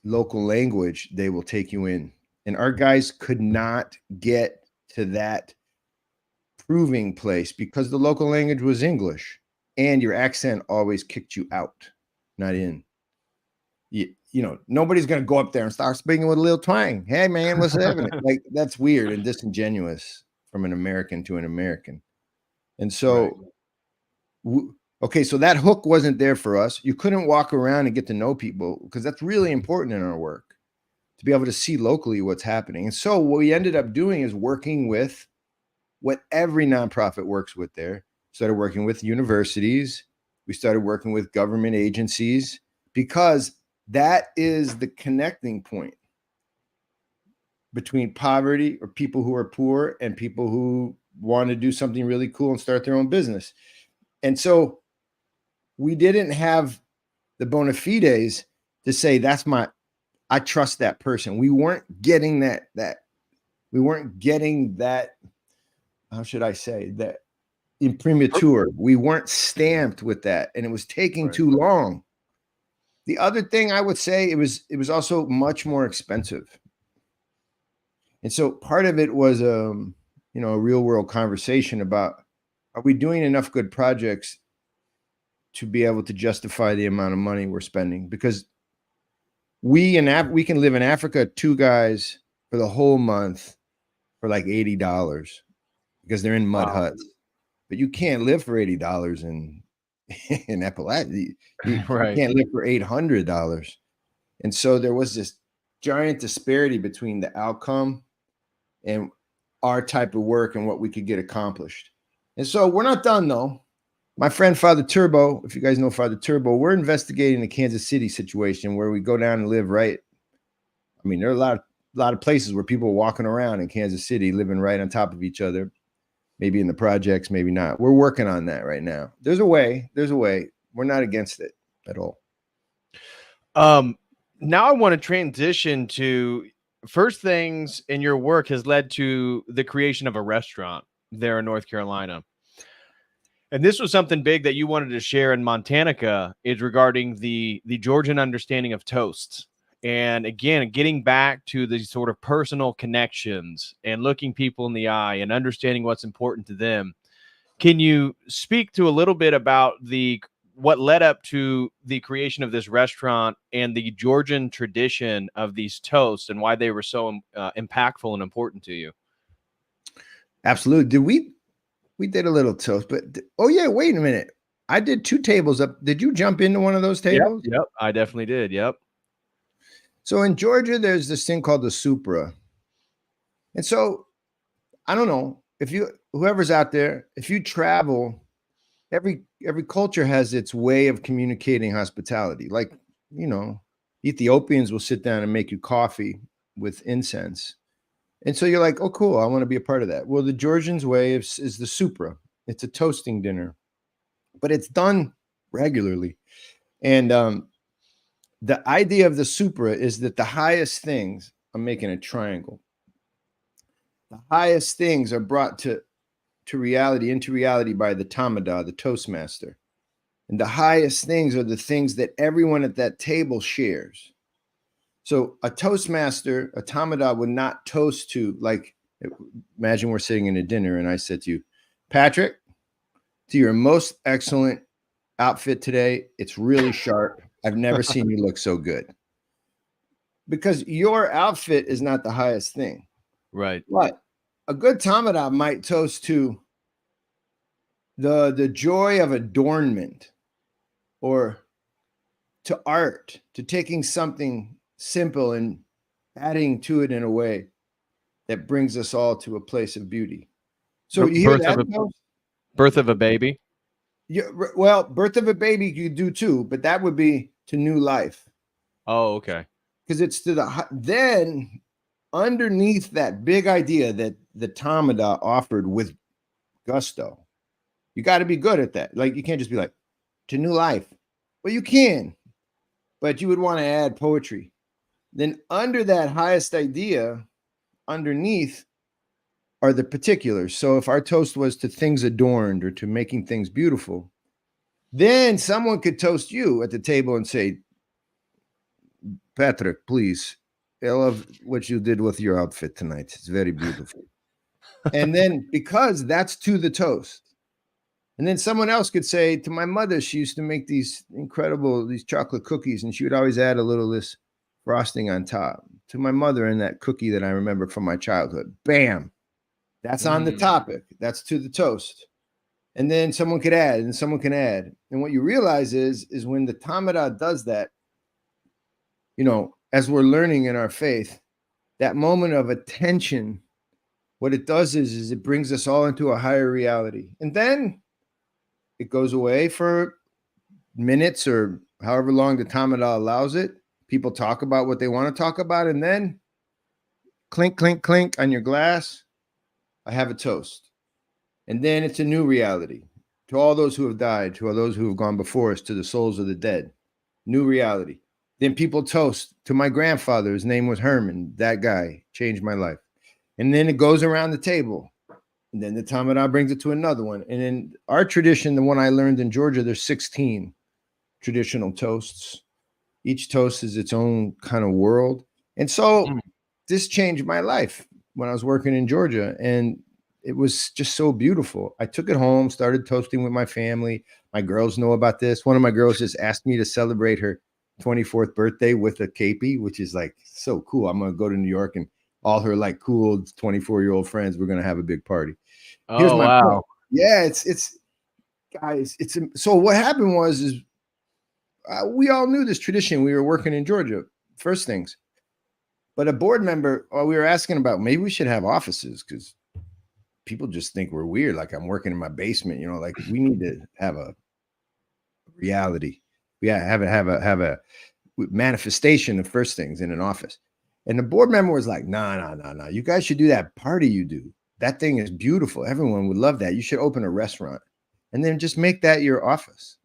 local language, they will take you in. And our guys could not get to that proving place because the local language was English, and your accent always kicked you out, not in. Nobody's going to go up there and start speaking with a little twang. Hey, man, what's happening? Like, that's weird and disingenuous from an American to an American. And so, okay, so that hook wasn't there for us. You couldn't walk around and get to know people, because that's really important in our work, to be able to see locally what's happening. And so what we ended up doing is working with what every nonprofit works with there. Started working with universities. We started working with government agencies, because that is the connecting point between poverty, or people who are poor, and people who want to do something really cool and start their own business. And so we didn't have the bona fides to say, I trust that person. We weren't getting that, how should I say, that imprimatur. We weren't stamped with that, and it was taking too long. The other thing I would say, it was also much more expensive. And so part of it was a real world conversation about, are we doing enough good projects to be able to justify the amount of money we're spending? Because we can live in Africa, 2 guys for the whole month for like $80, because they're in mud huts. But you can't live for $80 in Appalachia. You can't live for $800. And so there was this giant disparity between the outcome and our type of work and what we could get accomplished. And so we're not done, though. My friend Father Turbo, if you guys know Father Turbo, we're investigating the Kansas City situation, where we go down and live right. I mean, there are a lot of places where people are walking around in Kansas City, living right on top of each other, maybe in the projects, maybe not. We're working on that right now. There's a way. We're not against it at all. Now I want to transition to, first things in your work has led to the creation of a restaurant there in North Carolina. And this was something big that you wanted to share in Montanica, is regarding the Georgian understanding of toast. And again, getting back to the sort of personal connections and looking people in the eye and understanding what's important to them. Can you speak to a little bit about what led up to the creation of this restaurant and the Georgian tradition of these toasts, and why they were so impactful and important to you? Absolutely. We did a little toast, but wait a minute. I did 2 tables up. Did you jump into one of those tables? Yep, I definitely did. Yep. So in Georgia, there's this thing called the Supra. And so I don't know, whoever's out there, if you travel, every culture has its way of communicating hospitality. Like, Ethiopians will sit down and make you coffee with incense. And so you're like, oh, cool, I want to be a part of that. Well, the Georgians' way is the Supra. It's a toasting dinner, but it's done regularly. And the idea of the Supra is that the highest things, I'm making a triangle, the highest things are brought to reality, into reality, by the Tamada, the Toastmaster. And the highest things are the things that everyone at that table shares. So a Toastmaster, a Tamada, would not toast to, like, imagine we're sitting in a dinner and I said to you, Patrick, to your most excellent outfit today, it's really sharp. I've never seen you look so good. Because your outfit is not the highest thing. Right. But a good Tamada might toast to the joy of adornment, or to art, to taking something simple and adding to it in a way that brings us all to a place of beauty. So you hear that? Birth of a baby? Yeah, well, birth of a baby you do too, but that would be to new life. Oh, okay. Because it's then underneath that big idea that the Tamada offered with gusto, you got to be good at that. Like, you can't just be like, to new life. Well, you can, but you would want to add poetry. Then under that highest idea, underneath are the particulars. So if our toast was to things adorned, or to making things beautiful, then someone could toast you at the table and say, Patrick, please, I love what you did with your outfit tonight. It's very beautiful. And then, because that's to the toast. And then someone else could say, to my mother, she used to make these chocolate cookies, and she would always add a little this frosting on top. To my mother, and that cookie that I remember from my childhood. Bam. That's on the topic. That's to the toast. And then someone could add, and someone can add. And what you realize is when the Tamada does that, as we're learning in our faith, that moment of attention, what it does is it brings us all into a higher reality. And then it goes away for minutes or however long the Tamada allows it. People talk about what they want to talk about, and then clink, clink, clink on your glass. I have a toast. And then it's a new reality. To all those who have died, to all those who have gone before us, to the souls of the dead. New reality. Then people toast to my grandfather. His name was Herman. That guy changed my life. And then it goes around the table. And then the Tamada brings it to another one. And in our tradition, the one I learned in Georgia, there's 16 traditional toasts. Each toast is its own kind of world. And so this changed my life when I was working in Georgia. And it was just so beautiful. I took it home, started toasting with my family. My girls know about this. One of my girls just asked me to celebrate her 24th birthday with a kepi, which is like so cool. I'm going to go to New York and all her like cool 24-year-old friends, we're going to have a big party. Here's my point. Yeah, it's guys, so what happened was we all knew this tradition. We were working in Georgia, first things. But a board member, we were asking about maybe we should have offices because people just think we're weird. Like I'm working in my basement, you know, like we need to have a reality. We have a manifestation of first things in an office. And the board member was like, no. You guys should do that party you do. That thing is beautiful. Everyone would love that. You should open a restaurant and then just make that your office.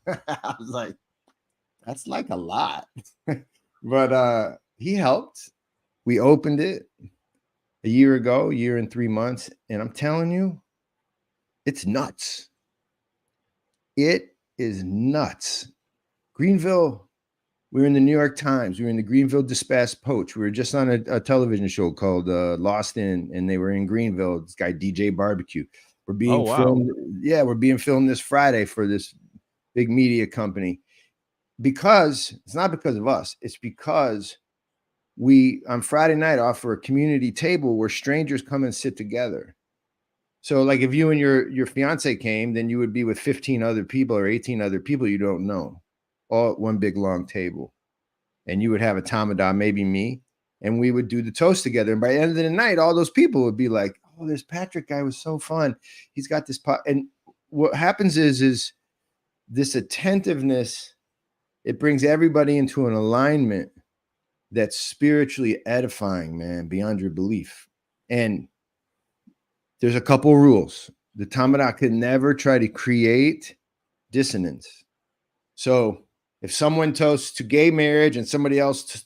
I was like, that's like a lot. But he helped. We opened it a year ago, year and 3 months. And I'm telling you, it's nuts. It is nuts. Greenville, we were in the New York Times. We were in the Greenville Dispatch Poach. We were just on a television show called Lost In, and they were in Greenville. This guy, DJ Barbecue. We're being filmed. Yeah, we're being filmed this Friday for this big media company. Because it's not because of us. It's because we, on Friday night, offer a community table where strangers come and sit together. So like if you and your fiance came, then you would be with 15 other people or 18 other people you don't know, all at one big long table. And you would have a Tamada, maybe me, and we would do the toast together. And by the end of the night, all those people would be like, oh, this Patrick guy was so fun. He's got this pot. And what happens is this attentiveness, it brings everybody into an alignment that's spiritually edifying, man, beyond your belief. And there's a couple rules. The Tamada can never try to create dissonance. So if someone toasts to gay marriage and somebody else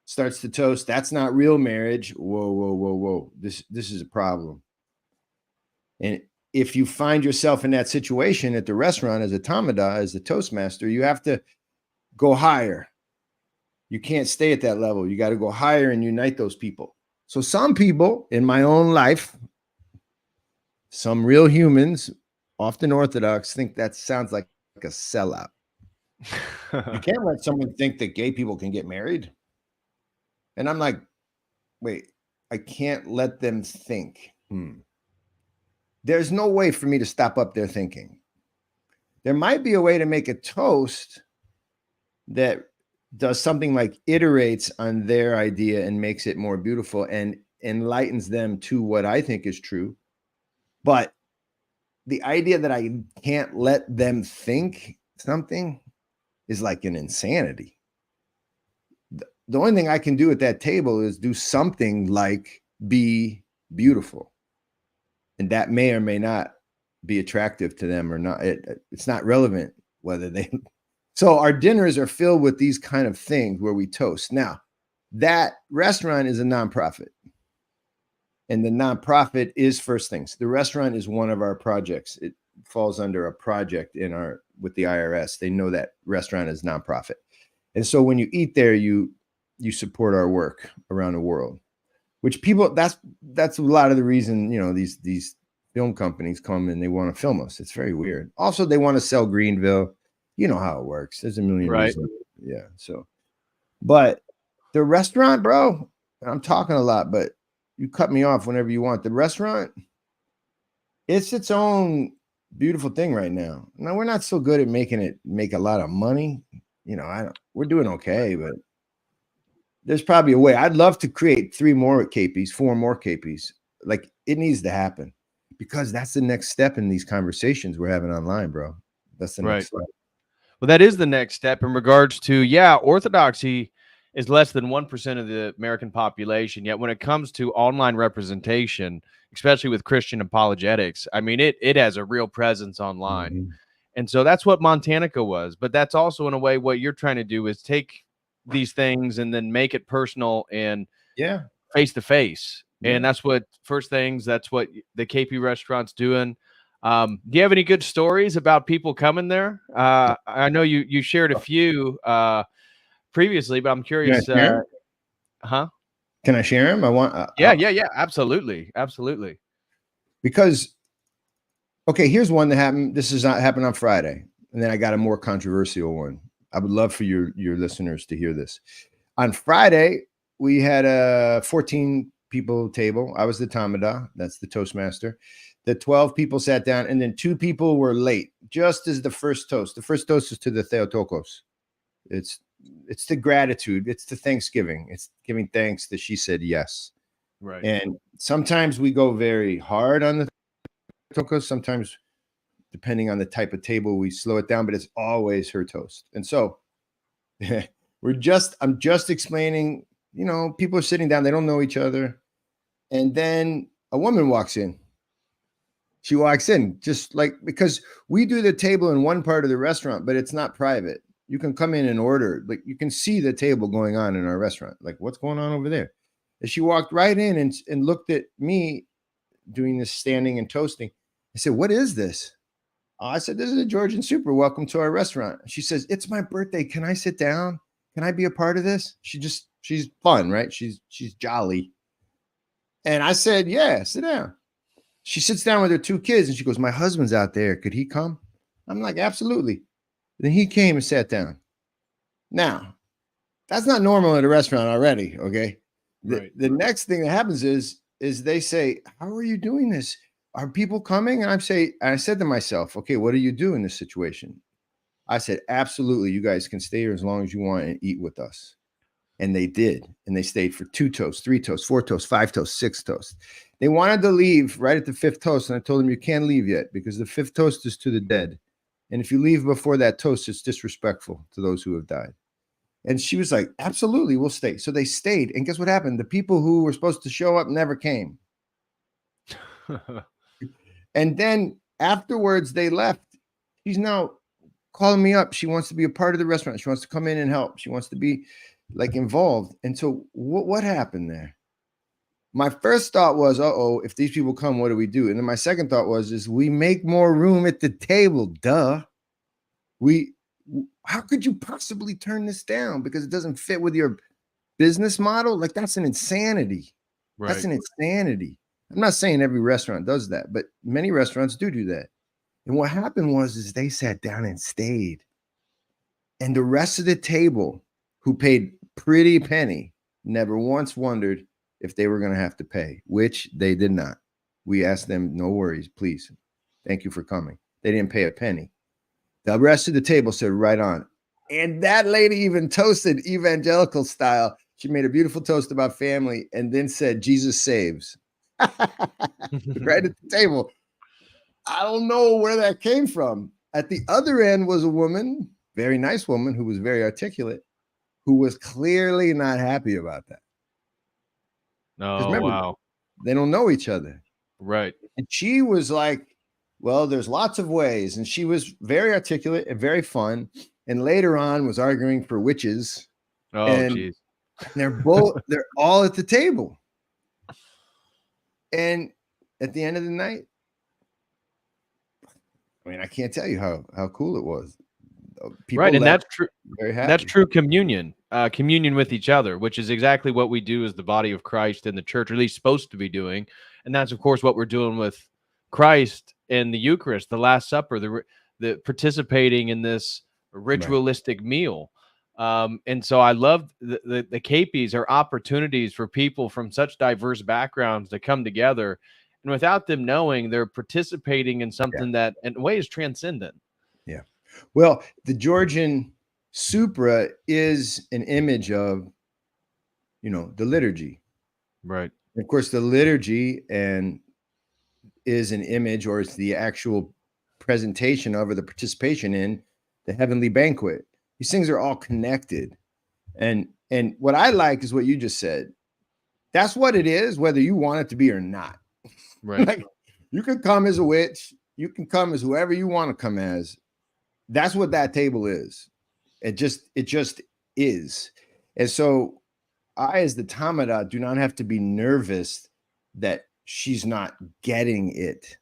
starts to toast, that's not real marriage. Whoa. This is a problem. And if you find yourself in that situation at the restaurant as a Tamada, as a Toastmaster, you have to go higher. You can't stay at that level. You got to go higher and unite those people. So some people in my own life, some real humans, often Orthodox, think that sounds like a sellout. You can't let someone think that gay people can get married. And I'm like, wait, I can't let them think. There's no way for me to stop up their thinking. There might be a way to make a toast that does something like iterates on their idea and makes it more beautiful and enlightens them to what I think is true. But the idea that I can't let them think something is like an insanity. The only thing I can do at that table is do something like be beautiful. And that may or may not be attractive to them or not. It's not relevant whether they. So our dinners are filled with these kind of things where we toast. Now, that restaurant is a nonprofit. And the nonprofit is First Things. The restaurant is one of our projects. It falls under a project with the IRS. They know that restaurant is nonprofit. And so when you eat there, you support our work around the world, which people, that's a lot of the reason, you know, these film companies come and they want to film us. It's very weird. Also, they want to sell Greenville. You know how it works. There's a million reasons. Yeah. So, but the restaurant, bro, I'm talking a lot, but you cut me off whenever you want. The restaurant, it's its own beautiful thing right now. Now, we're not so good at making it make a lot of money. You know, we're doing okay, but there's probably a way. I'd love to create 3 more KPs, 4 more KPs. Like, it needs to happen, because that's the next step in these conversations we're having online, bro. That's the next step. Well, that is the next step in regards to, yeah, orthodoxy is less than 1% of the American population. Yet when it comes to online representation, especially with Christian apologetics, I mean, it has a real presence online. Mm-hmm. And so that's what Montanica was. But that's also, in a way, what you're trying to do is take these things and then make it personal and face to face. And that's what that's what the KP restaurant's doing. Do you have any good stories about people coming there? I know you shared a few previously, but I'm curious. Huh? Can I share them? I want. Yeah. Absolutely. Because, okay, here's one that happened. This is not happened on Friday, and then I got a more controversial one. I would love for your listeners to hear this. On Friday, we had a 14 people table. I was the Tamada, that's the Toastmaster. The 12 people sat down, and then 2 people were late, just as the first toast. The first toast is to the Theotokos. It's the gratitude. It's the Thanksgiving. It's giving thanks that she said yes. Right. And sometimes we go very hard on the Theotokos. Sometimes, depending on the type of table, we slow it down, but it's always her toast. And so I'm just explaining, people are sitting down, they don't know each other. And then a woman walks in. She walks in just like, because we do the table in one part of the restaurant, but it's not private. You can come in and order. Like, you can see the table going on in our restaurant. Like, what's going on over there? And she walked right in and looked at me doing this standing and toasting. I said, "What is this?" I said, "This is a Georgian Super. Welcome to our restaurant." She says, "It's my birthday. Can I sit down? Can I be a part of this?" She's fun, right? She's jolly. And I said, "Yeah, sit down." She sits down with her 2 kids and she goes, "My husband's out there. Could he come?" I'm like, "Absolutely." Then he came and sat down. Now, that's not normal at a restaurant already, okay? The next thing that happens is they say, "How are you doing this? Are people coming?" And I said to myself, "Okay, what do you do in this situation?" I said, "Absolutely, you guys can stay here as long as you want and eat with us." And they did. And they stayed for 2 toasts, 3 toasts, 4 toasts, 5 toasts, 6 toasts. They wanted to leave right at the 5th toast. And I told them, "You can't leave yet, because the 5th toast is to the dead. And if you leave before that toast, it's disrespectful to those who have died." And she was like, "Absolutely, we'll stay." So they stayed. And guess what happened? The people who were supposed to show up never came. And then afterwards, they left. She's now calling me up. She wants to be a part of the restaurant. She wants to come in and help. She wants to be like involved. And so what happened there? My first thought was, uh-oh, if these people come, what do we do? And then my second thought is we make more room at the table. Duh. How could you possibly turn this down because it doesn't fit with your business model? Like, that's an insanity. Right. That's an insanity. I'm not saying every restaurant does that, but many restaurants do that. And what happened was they sat down and stayed. And the rest of the table, who paid pretty penny, never once wondered if they were going to have to pay, which they did not. We asked them, "No worries, please. Thank you for coming." They didn't pay a penny. The rest of the table said, "Right on." And that lady even toasted evangelical style. She made a beautiful toast about family and then said, "Jesus saves." Right at the table. I don't know where that came from. At the other end was a woman, very nice woman, who was very articulate, who was clearly not happy about that. Oh, remember, wow. They don't know each other. Right. And she was like, "Well, there's lots of ways." And she was very articulate and very fun. And later on was arguing for witches. Oh, geez. They're all at the table. And at the end of the night, I mean, I can't tell you how cool it was. People right. And that's true. Very happy. That's true communion, communion with each other, which is exactly what we do as the body of Christ in the church, or at least supposed to be doing. And that's, of course, what we're doing with Christ in the Eucharist, the Last Supper, the participating in this ritualistic meal. And so I love the KPs are opportunities for people from such diverse backgrounds to come together. And without them knowing, they're participating in something that in a way is transcendent. Yeah. Well, the Georgian Supra is an image of the liturgy. Right. Of course, the liturgy is an image, or it's the actual presentation of, or the participation in, the heavenly banquet. These things are all connected. And what I like is what you just said. That's what it is, whether you want it to be or not. Right. Like, you can come as a witch, you can come as whoever you want to come as. That's what that table is. It just is. And so I, as the Tamada, do not have to be nervous that she's not getting it.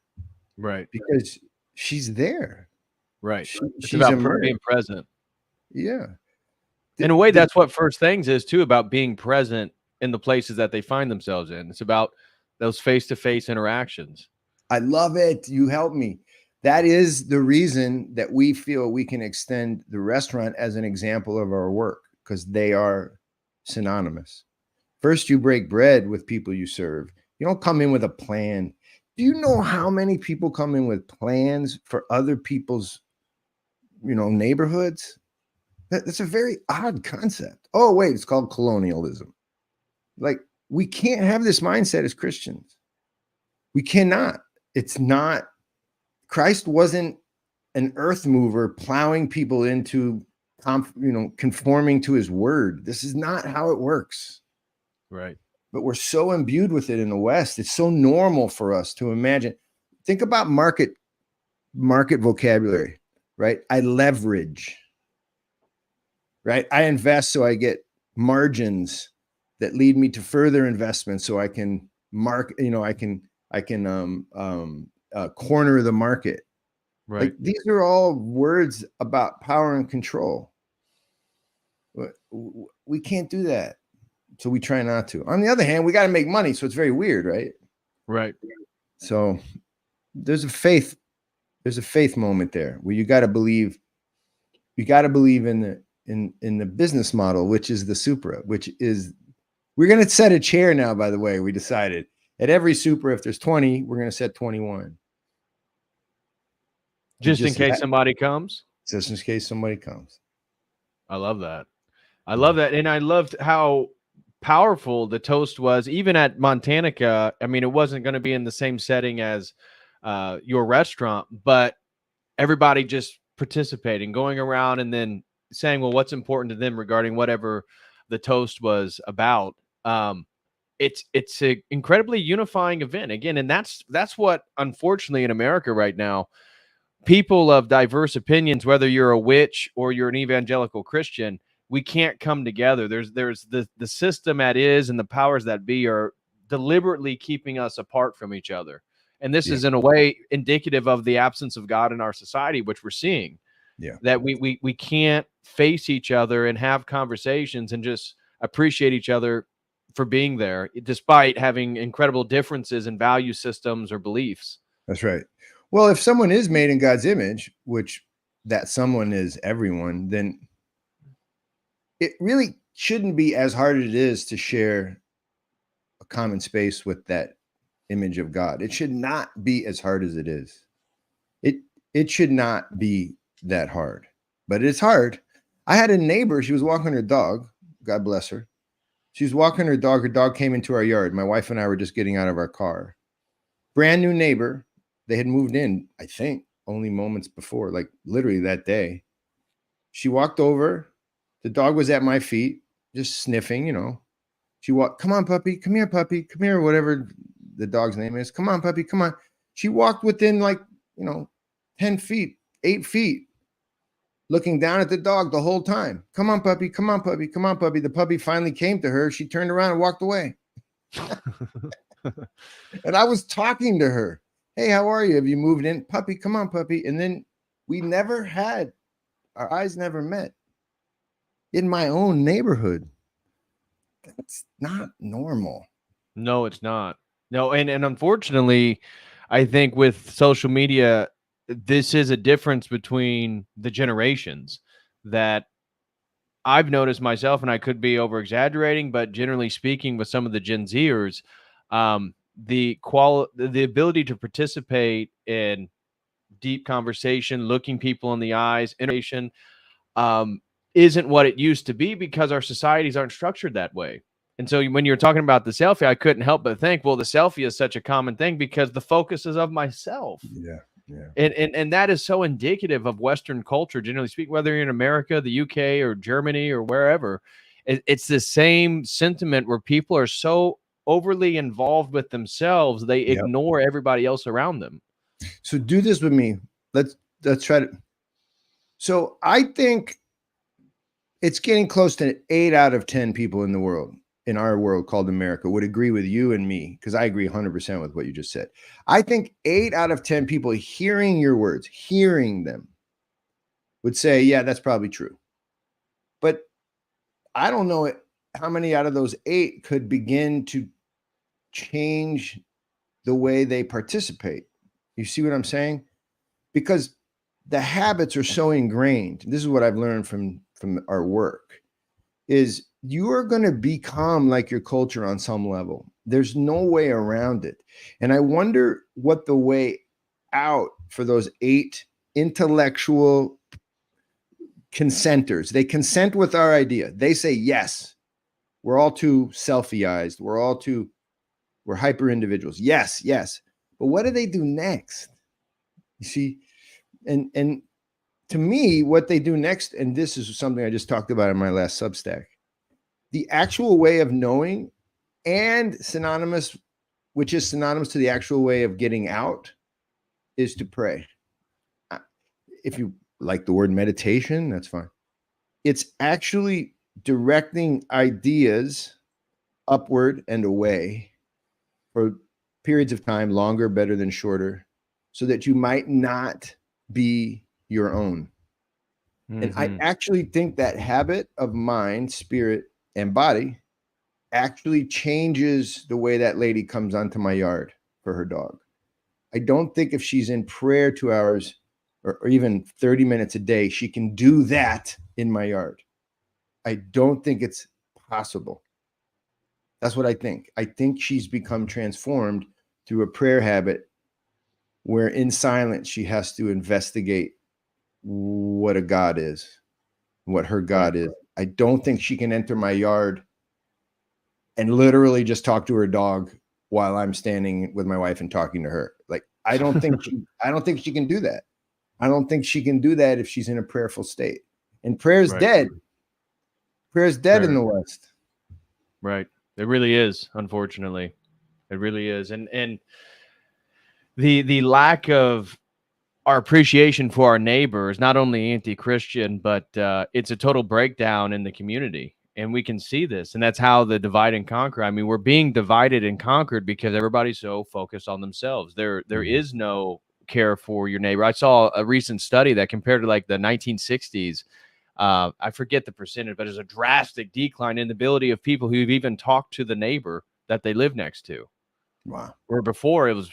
Right. Because she's there. Right. It's She's about immersed. being present. Yeah. In a way, that's what First Things is too, about being present in the places that they find themselves in. It's about those face-to-face interactions. I love it. You help me. That is the reason that we feel we can extend the restaurant as an example of our work, because they are synonymous. First, you break bread with people you serve. You don't come in with a plan. Do you know how many people come in with plans for other people's, neighborhoods? That's a very odd concept. Oh, wait, it's called colonialism. Like, we can't have this mindset as Christians. We cannot. It's not. Christ wasn't an earth mover plowing people into, conforming to his word. This is not how it works. Right. But we're so imbued with it in the West. It's so normal for us to imagine. Think about market vocabulary, right? I leverage, right? I invest so I get margins that lead me to further investment, so I can corner the market. Right. Like, these are all words about power and control. We can't do that. So we try not to. On the other hand, we got to make money. So it's very weird, right? Right. So there's a faith moment there where you got to believe in the business model, which is the Supra, which is, we're going to set a chair now, by the way. We decided at every Supra, if there's 20, we're going to set 21. Just in case somebody comes. Just in case somebody comes. I love that. I love that. And I loved how powerful the toast was, even at Montanica. I mean, it wasn't going to be in the same setting as your restaurant, but everybody just participating, going around and then saying, well, what's important to them regarding whatever the toast was about. It's an incredibly unifying event again. And that's what, unfortunately, in America right now, people of diverse opinions, whether you're a witch or you're an evangelical Christian, we can't come together. There's the system that is, and the powers that be are deliberately keeping us apart from each other. And this is in a way indicative of the absence of God in our society, which we're seeing. Yeah. That we can't face each other and have conversations and just appreciate each other for being there, despite having incredible differences in value systems or beliefs. That's right. Well, if someone is made in God's image, which that someone is everyone, then it really shouldn't be as hard as it is to share a common space with that image of God. It should not be as hard as it is. It should not be that hard, but it's hard. I had a neighbor, she was walking her dog, God bless her. She was walking her dog. Her dog came into our yard. My wife and I were just getting out of our car. Brand new neighbor. They had moved in, I think, only moments before, like literally that day. She walked over. The dog was at my feet, just sniffing, She walked, come on, puppy. Come here, puppy. Come here, whatever the dog's name is. Come on, puppy. Come on. She walked within 10 feet, 8 feet, looking down at the dog the whole time. Come on, puppy. Come on, puppy. Come on, puppy. The puppy finally came to her. She turned around and walked away. And I was talking to her. Hey, how are you? Have you moved in? Puppy, come on, puppy. And then our eyes never met in my own neighborhood. That's not normal. No, it's not. No, and unfortunately, I think with social media, this is a difference between the generations that I've noticed myself, and I could be over exaggerating, but generally speaking, with some of the Gen Zers, the ability to participate in deep conversation, looking people in the eyes, interaction, isn't what it used to be, because our societies aren't structured that way. And so when you're talking about the selfie, I couldn't help but think, well, the selfie is such a common thing because the focus is of myself. Yeah. Yeah. And that is so indicative of Western culture, generally speaking, whether you're in America, the UK, or Germany, or wherever. It's the same sentiment where people are so overly involved with themselves, they ignore everybody else around them. So do this with me. Let's try to. So I think it's getting close to 8 out of 10 people in the world, in our world called America, would agree with you and me, because I agree 100% with what you just said. I think 8 out of 10 people hearing your words, hearing them, would say, yeah, that's probably true. But I don't know how many out of those 8 could begin to change the way they participate. You see what I'm saying? Because the habits are so ingrained. This is what I've learned from our work, is you are going to become like your culture on some level. There's no way around it. And I wonder what the way out for those 8 intellectual consenters. They consent with our idea. They say, yes, we're all too selfieized. We're hyper individuals. Yes, yes. But what do they do next? You see, and to me, what they do next, and this is something I just talked about in my last Substack, the actual way of knowing and synonymous, which is synonymous to the actual way of getting out, is to pray. If you like the word meditation, that's fine. It's actually directing ideas upward and away for periods of time, longer, better than shorter, so that you might not be your own. Mm-hmm. And I actually think that habit of mind, spirit, and body actually changes the way that lady comes onto my yard for her dog. I don't think if she's in prayer 2 hours or even 30 minutes a day, she can do that in my yard. I don't think it's possible. That's what I think. I think she's become transformed through a prayer habit where in silence she has to investigate what a God is, what her God is. I don't think she can enter my yard and literally just talk to her dog while I'm standing with my wife and talking to her. Like, I don't think she can do that. I don't think she can do that if she's in a prayerful state. And prayer's dead. Prayer's dead in the West. Right. It really is, unfortunately. It really is. And the lack of our appreciation for our neighbor is not only anti-Christian, but it's a total breakdown in the community. And we can see this. And that's how the divide and conquer. I mean, we're being divided and conquered because everybody's so focused on themselves. There is no care for your neighbor. I saw a recent study that compared to like the 1960s. I forget the percentage, but there's a drastic decline in the ability of people who've even talked to the neighbor that they live next to. Wow. Where before it was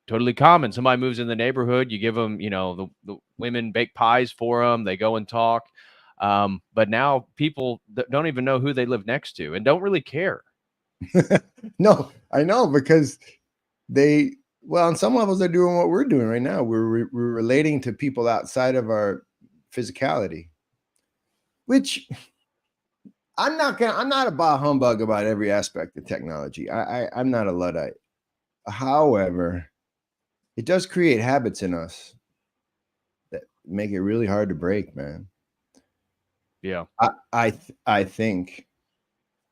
totally common. Somebody moves in the neighborhood, you give them, you know, the women bake pies for them. They go and talk. But now people don't even know who they live next to and don't really care. No, I know, because on some levels, they're doing what we're doing right now. We're relating to people outside of our physicality, which I'm not a bah humbug about every aspect of technology. I'm not a Luddite. However, it does create habits in us that make it really hard to break, man. Yeah. I think,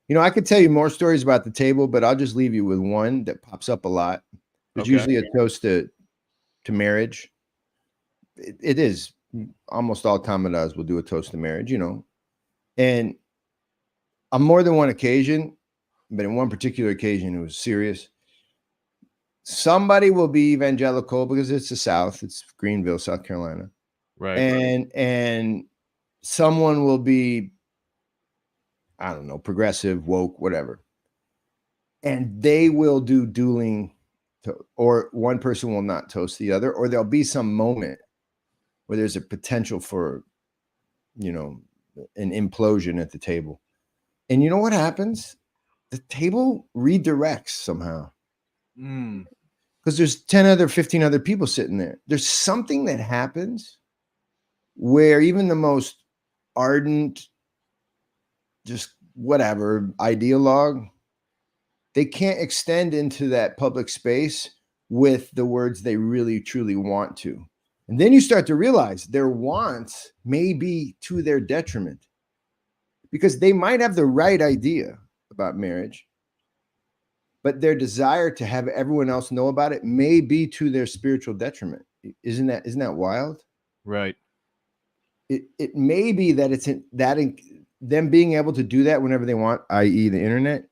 you know, I could tell you more stories about the table, but I'll just leave you with one that pops up a lot. There's usually a toast to marriage. It is almost all Kamadas will do a toast to marriage, you know, and on more than one occasion, but in one particular occasion, it was serious. Somebody will be evangelical because it's the South. It's Greenville, South Carolina. Right. And someone will be, I don't know, progressive, woke, whatever. And they will do dueling, or one person will not toast the other, or there'll be some moment where there's a potential for, you know, an implosion at the table. And you know what happens? The table redirects somehow. Because there's 15 other people sitting there. There's something that happens where even the most ardent, just whatever, ideologue they can't extend into that public space with the words they really, truly want to. And then you start to realize their wants may be to their detriment, because they might have the right idea about marriage, but their desire to have everyone else know about it may be to their spiritual detriment. Isn't that wild? Right. It may be that it's them being able to do that whenever they want, i.e. the internet,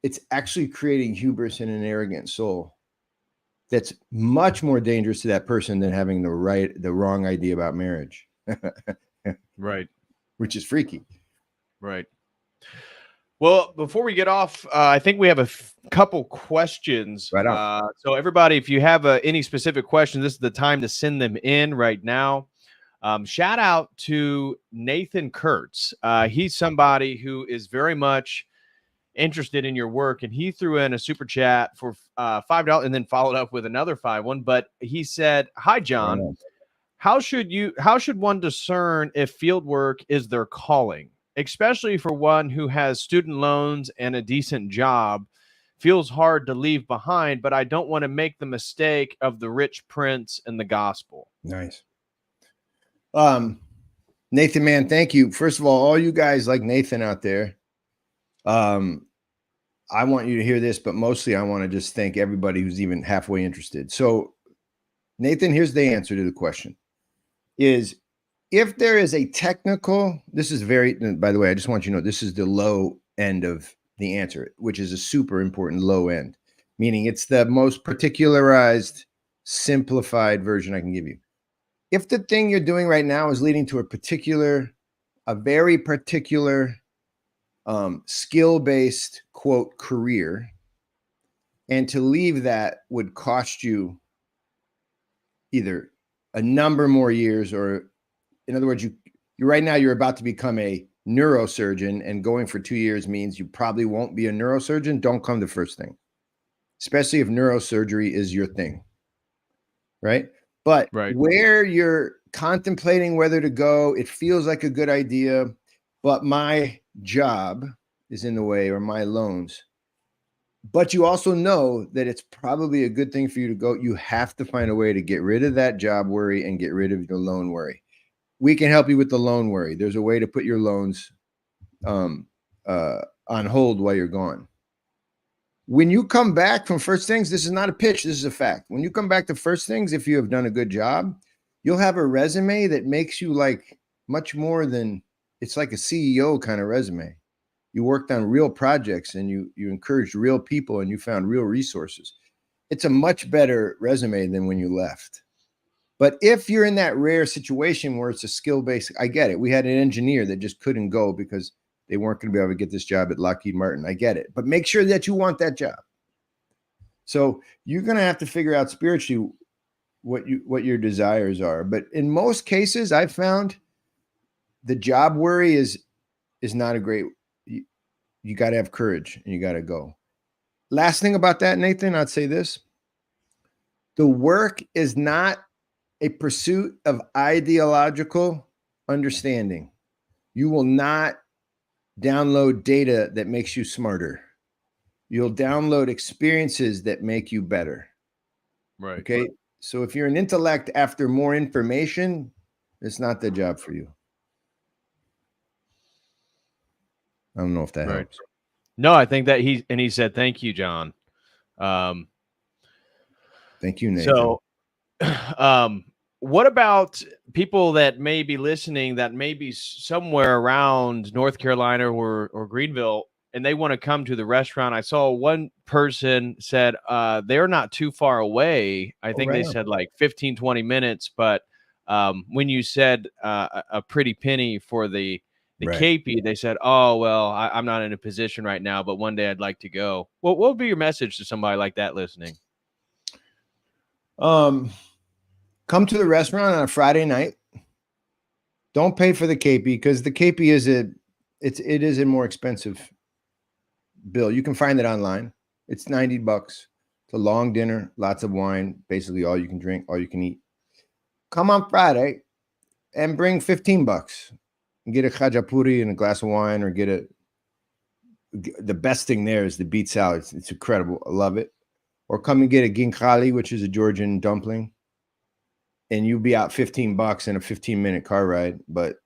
it's actually creating hubris in an arrogant soul that's much more dangerous to that person than having the wrong idea about marriage. Right. Which is freaky. Right. Well, before we get off, I think we have a couple questions. Right on. So everybody, if you have any specific questions, this is the time to send them in right now. Shout out to Nathan Kurtz. He's somebody who is very much interested in your work, and he threw in a super chat for $5 and then followed up with another $5. But he said, "Hi, John. Right, How should one discern if field work is their calling, especially for one who has student loans and a decent job? Feels hard to leave behind, but I don't want to make the mistake of the rich prince and the gospel." nice. Nathan, man, thank you. First of all you guys like Nathan out there, I want you to hear this, but mostly I want to just thank everybody who's even halfway interested. So, Nathan, here's the answer to the question: is if there is a technical, this is by the way, I just want you to know this is the low end of the answer, which is a super important low end, meaning it's the most particularized, simplified version I can give you. If the thing you're doing right now is leading to a very particular skill-based quote career, and to leave that would cost you either a number more years, or in other words, you right now you're about to become a neurosurgeon, and going for 2 years means you probably won't be a neurosurgeon. Don't come the first thing, especially if neurosurgery is your thing, right? But where you're contemplating whether to go, it feels like a good idea, but my job is in the way, or my loans. But you also know that it's probably a good thing for you to go. You have to find a way to get rid of that job worry and get rid of your loan worry. We can help you with the loan worry. There's a way to put your loans on hold while you're gone. When you come back from First Things, this is not a pitch, this is a fact. When you come back to First Things, if you have done a good job, you'll have a resume that makes you like much more than, it's like a CEO kind of resume. You worked on real projects, and you encouraged real people, and you found real resources. It's a much better resume than when you left. But if you're in that rare situation where it's a skill-based, I get it. We had an engineer that just couldn't go because they weren't going to be able to get this job at Lockheed Martin. I get it. But make sure that you want that job. So you're going to have to figure out spiritually what your desires are. But in most cases, I've found the job worry is not a great, you got to have courage, and you got to go. Last thing about that, Nathan, I'd say this: the work is not a pursuit of ideological understanding. You will not download data that makes you smarter. You'll download experiences that make you better. Right. Okay. So if you're an intellect after more information, it's not the job for you. I don't know if that helps. No, I think that he said, "Thank you, John." Thank you, Nathan. So, what about people that may be listening that may be somewhere around North Carolina or Greenville, and they want to come to the restaurant? I saw one person said they're not too far away. I think they said like 15, 20 minutes. But when you said a pretty penny for the KP, they said, "Oh, well, I'm not in a position right now, but one day I'd like to go." Well, what would be your message to somebody like that listening? Come to the restaurant on a Friday night. Don't pay for the KP, because the KP is it is a more expensive bill. You can find it online. It's $90. It's a long dinner, lots of wine, basically all you can drink, all you can eat. Come on Friday and bring $15 and get a khajapuri and a glass of wine, or get the best thing there is the beet salad. It's incredible. I love it. Or come and get a ginkhali, which is a Georgian dumpling, and you'll be out $15 in a 15-minute car ride. But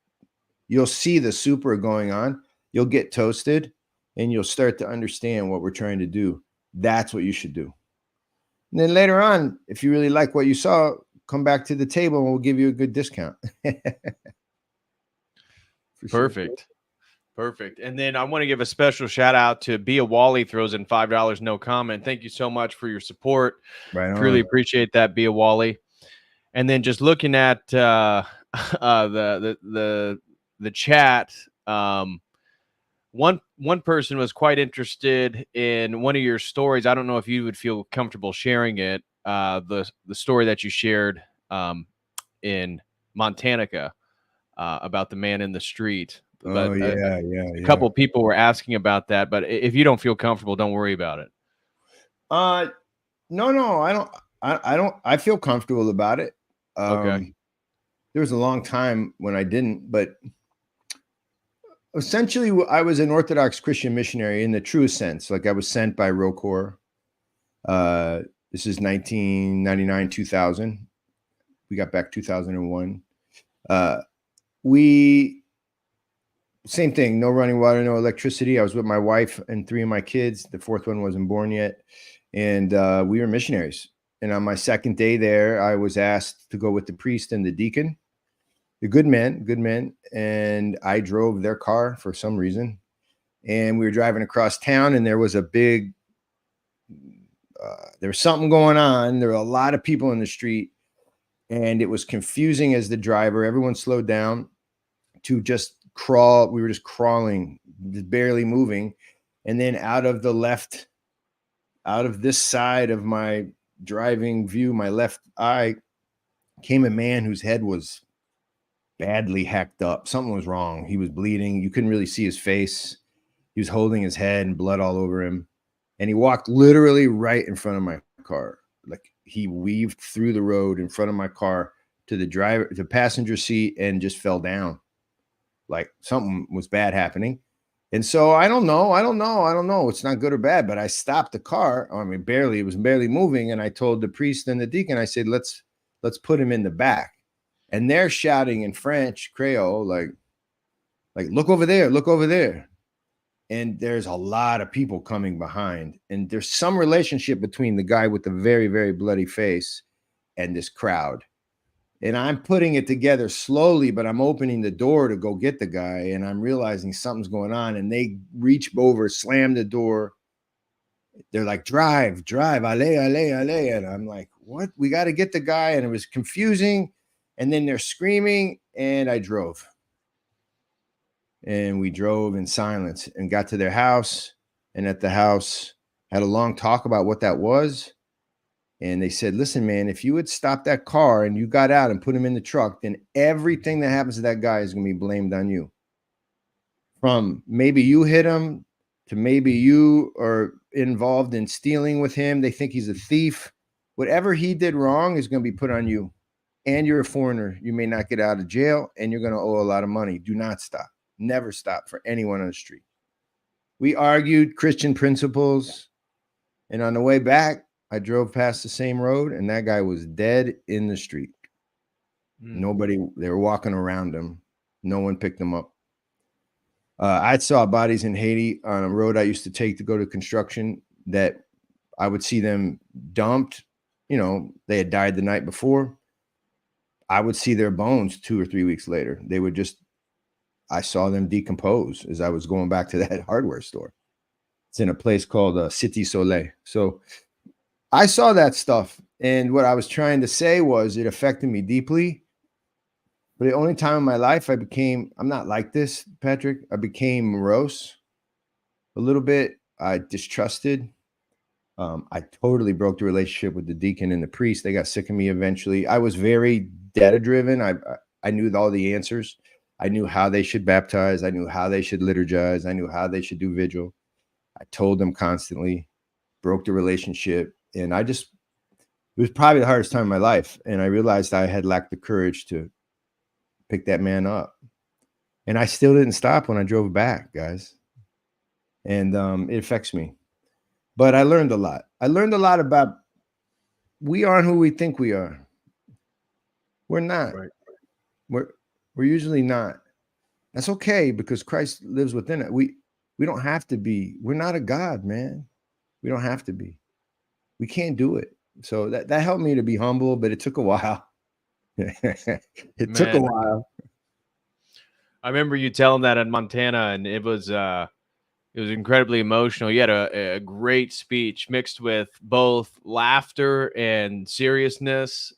you'll see the super going on. You'll get toasted, and you'll start to understand what we're trying to do. That's what you should do. And then later on, if you really like what you saw, come back to the table and we'll give you a good discount. Perfect. Sure. Perfect. And then I want to give a special shout out to Bia Wally, throws in $5, no comment. Thank you so much for your support. Right on. Truly appreciate that, Bia Wally. And then just looking at the chat, one person was quite interested in one of your stories. I don't know if you would feel comfortable sharing it. The story that you shared in Montana about the man in the street. But, a couple of people were asking about that, but if you don't feel comfortable, don't worry about it. No, I don't. I feel comfortable about it. Okay. There was a long time when I didn't, but essentially I was an Orthodox Christian missionary in the truest sense. Like I was sent by Rocor. This is 1999, 2000. We got back 2001. Same thing, no running water, no electricity. I was with my wife and 3 of my kids. The 4th one wasn't born yet. And we were missionaries. And on my 2nd day there, I was asked to go with the priest and the deacon. The good men. And I drove their car for some reason. And we were driving across town, and there was a big, there was something going on. There were a lot of people in the street. And it was confusing as the driver. Everyone slowed down to just crawl. We were just crawling, just barely moving. And then out of this side of my driving view, my left eye, came a man whose head was badly hacked up. Something was wrong. He was bleeding. You couldn't really see his face. He was holding his head and blood all over him. And he walked literally right in front of my car. Like he weaved through the road in front of my car to the passenger seat and just fell down. Like something was bad happening. And so I don't know. It's not good or bad, but I stopped the car. I mean, it was barely moving. And I told the priest and the deacon, I said, let's put him in the back. And they're shouting in French, Creole, like, look over there. And there's a lot of people coming behind. And there's some relationship between the guy with the very, very bloody face and this crowd. And I'm putting it together slowly, but I'm opening the door to go get the guy. And I'm realizing something's going on. And they reach over, slam the door. They're like, drive, allez. And I'm like, what? We got to get the guy. And it was confusing. And then they're screaming. And I drove. And we drove in silence and got to their house. And at the house, had a long talk about what that was. And they said, listen, man, if you would stop that car and you got out and put him in the truck, then everything that happens to that guy is going to be blamed on you. From maybe you hit him to maybe you are involved in stealing with him. They think he's a thief. Whatever he did wrong is going to be put on you. And you're a foreigner. You may not get out of jail and you're going to owe a lot of money. Do not stop. Never stop for anyone on the street. We argued Christian principles. And on the way back, I drove past the same road and that guy was dead in the street. Nobody, they were walking around him. No one picked him up. I saw bodies in Haiti on a road I used to take to go to construction that I would see them dumped. You know, they had died the night before. I would see their bones 2 or 3 weeks later. I saw them decompose as I was going back to that hardware store. It's in a place called City Soleil. So I saw that stuff. And what I was trying to say was it affected me deeply. But the only time in my life I'm not like this, Patrick. I became morose a little bit. I distrusted. I totally broke the relationship with the deacon and the priest. They got sick of me eventually. I was very data-driven. I knew all the answers. I knew how they should baptize. I knew how they should liturgize. I knew how they should do vigil. I told them constantly, broke the relationship. And it was probably the hardest time in my life. And I realized I had lacked the courage to pick that man up. And I still didn't stop when I drove back, guys. and it affects me. But I learned a lot. I learned a lot about we aren't who we think we are. We're not. Right. We're usually not. That's okay because Christ lives within it. We don't have to be. We're not a God, man. We don't have to be. We can't do it. So that helped me to be humble, but it took a while. It took a while. I remember you telling that in Montana, and it was incredibly emotional. You had a great speech mixed with both laughter and seriousness.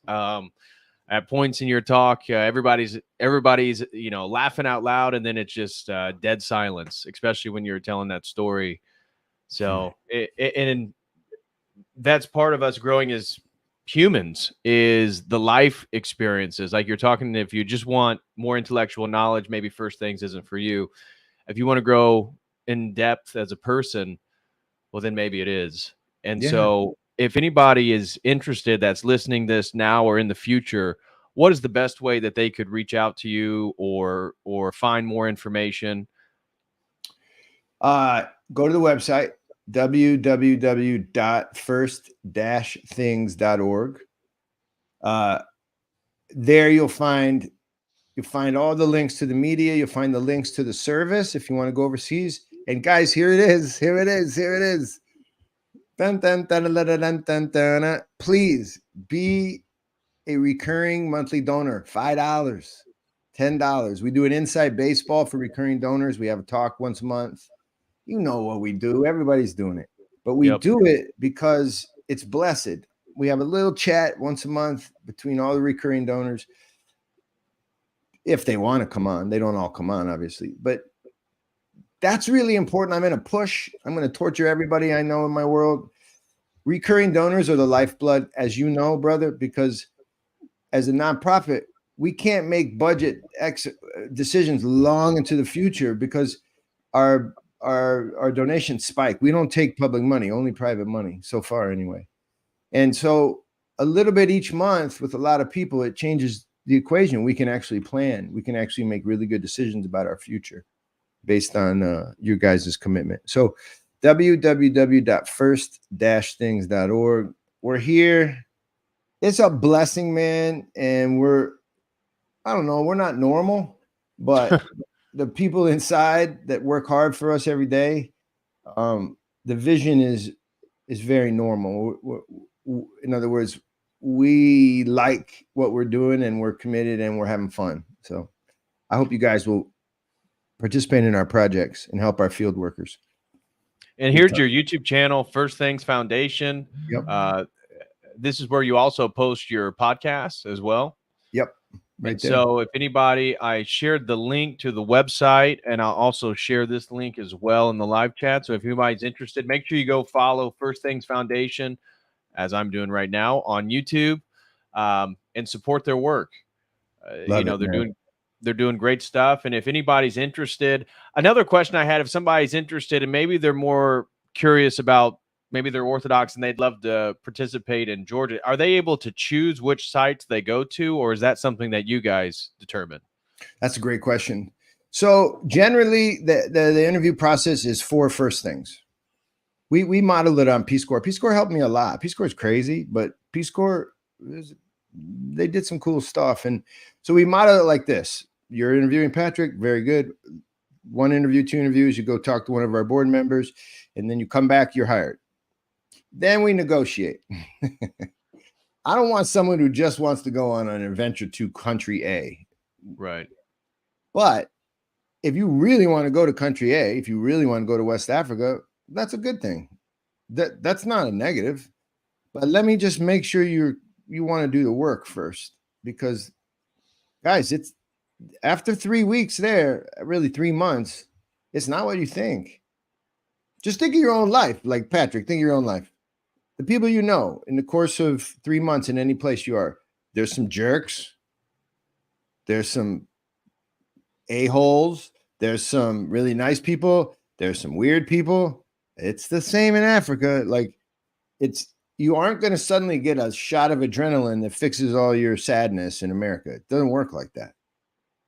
At points in your talk, everybody's laughing out loud, and then it's just dead silence, especially when you're telling that story. So and that's part of us growing as humans is the life experiences. Like you're talking, if you just want more intellectual knowledge, maybe First Things isn't for you. If you want to grow in depth as a person, well, then maybe it is. And so if anybody is interested that's listening this now or in the future, what is the best way that they could reach out to you or find more information? Go to the website, www.first-things.org. There you'll find all the links to the media. You'll find the links to the service if you want to go overseas. And guys, here it is. Here it is. Here it is. Dun, dun, dun, dun, dun, dun, dun, dun. Please be a recurring monthly donor. $5, $10. We do an inside baseball for recurring donors. We have a talk once a month. You know what we do. Everybody's doing it. But we do it because it's blessed. We have a little chat once a month between all the recurring donors. If they want to come on, they don't all come on, obviously. But that's really important. I'm going to push. I'm going to torture everybody I know in my world. Recurring donors are the lifeblood, as you know, brother, because as a nonprofit, we can't make budget decisions long into the future because our donations spike. We don't take public money, only private money so far anyway. And so a little bit each month with a lot of people, it changes the equation. We can actually plan. We can actually make really good decisions about our future based on your guys' commitment. So www.first-things.org. We're here. It's a blessing, man. And we're not normal, but the people inside that work hard for us every day, the vision is very normal. In other words, we like what we're doing and we're committed and we're having fun. So I hope you guys will participate in our projects and help our field workers. And here's your YouTube channel, First Things Foundation. Yep. This is where you also post your podcasts as well. Yep. Right there. So if anybody, I shared the link to the website, and I'll also share this link as well in the live chat. So if anybody's interested, make sure you go follow First Things Foundation, as I'm doing right now on YouTube, and support their work. They're doing great stuff. And if anybody's interested, another question I had, if somebody's interested and maybe they're more curious about, maybe they're Orthodox and they'd love to participate in Georgia, are they able to choose which sites they go to, or is that something that you guys determine? That's a great question. So generally the interview process is 4 first things. We modeled it on Peace Corps. Peace Corps helped me a lot. Peace Corps is crazy, but Peace Corps, they did some cool stuff. And so we modeled it like this. You're interviewing Patrick. Very good. 1 interview, 2 interviews. You go talk to one of our board members, and then you come back, you're hired. Then we negotiate. I don't want someone who just wants to go on an adventure to country A. Right. But if you really want to go to country A, if you really want to go to West Africa, that's a good thing. That's not a negative. But let me just make sure you want to do the work first, because guys, it's after 3 weeks there, really 3 months, it's not what you think. Just think of your own life. Like Patrick, think of your own life. The people you know in the course of 3 months in any place you are, there's some jerks. There's some a-holes. There's some really nice people. There's some weird people. It's the same in Africa. Like, you aren't going to suddenly get a shot of adrenaline that fixes all your sadness in America. It doesn't work like that.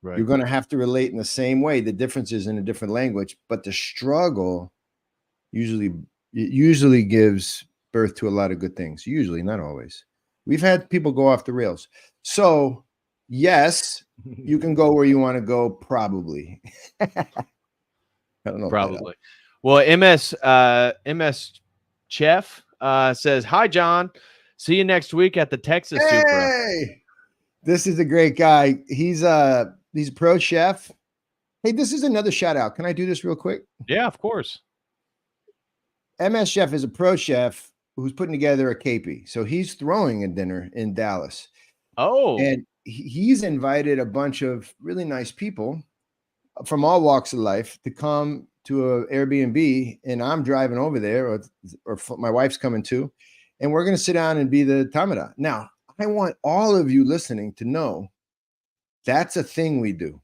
Right. You're going to have to relate in the same way. The difference is in a different language, but the struggle usually gives birth to a lot of good things. Usually, not always. We've had people go off the rails. So, yes, you can go where you want to go, probably. I don't know. Probably. Well, MS Chef says, "Hi, John. See you next week at the Texas Supra." Hey, this is a great guy. He's a pro chef. Hey, this is another shout out. Can I do this real quick? Yeah, of course. MS Chef is a pro chef who's putting together a KP. So he's throwing a dinner in Dallas. Oh, And he's invited a bunch of really nice people from all walks of life to come to an Airbnb. And I'm driving over there, or my wife's coming too. And we're going to sit down and be the Tamada. Now, I want all of you listening to know that's a thing we do.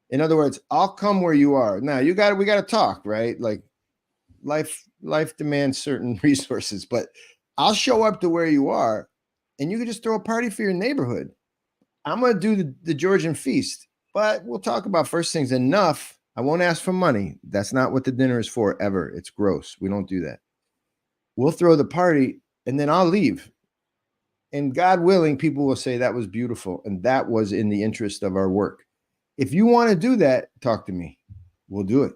In other words, I'll come where you are. Now, we got to talk, right? Like life demands certain resources, but I'll show up to where you are and you can just throw a party for your neighborhood. I'm going to do the Georgian feast, but we'll talk about first things enough. I won't ask for money. That's not what the dinner is for ever. It's gross. We don't do that. We'll throw the party and then I'll leave. And God willing, people will say that was beautiful. And that was in the interest of our work. If you want to do that, talk to me. We'll do it.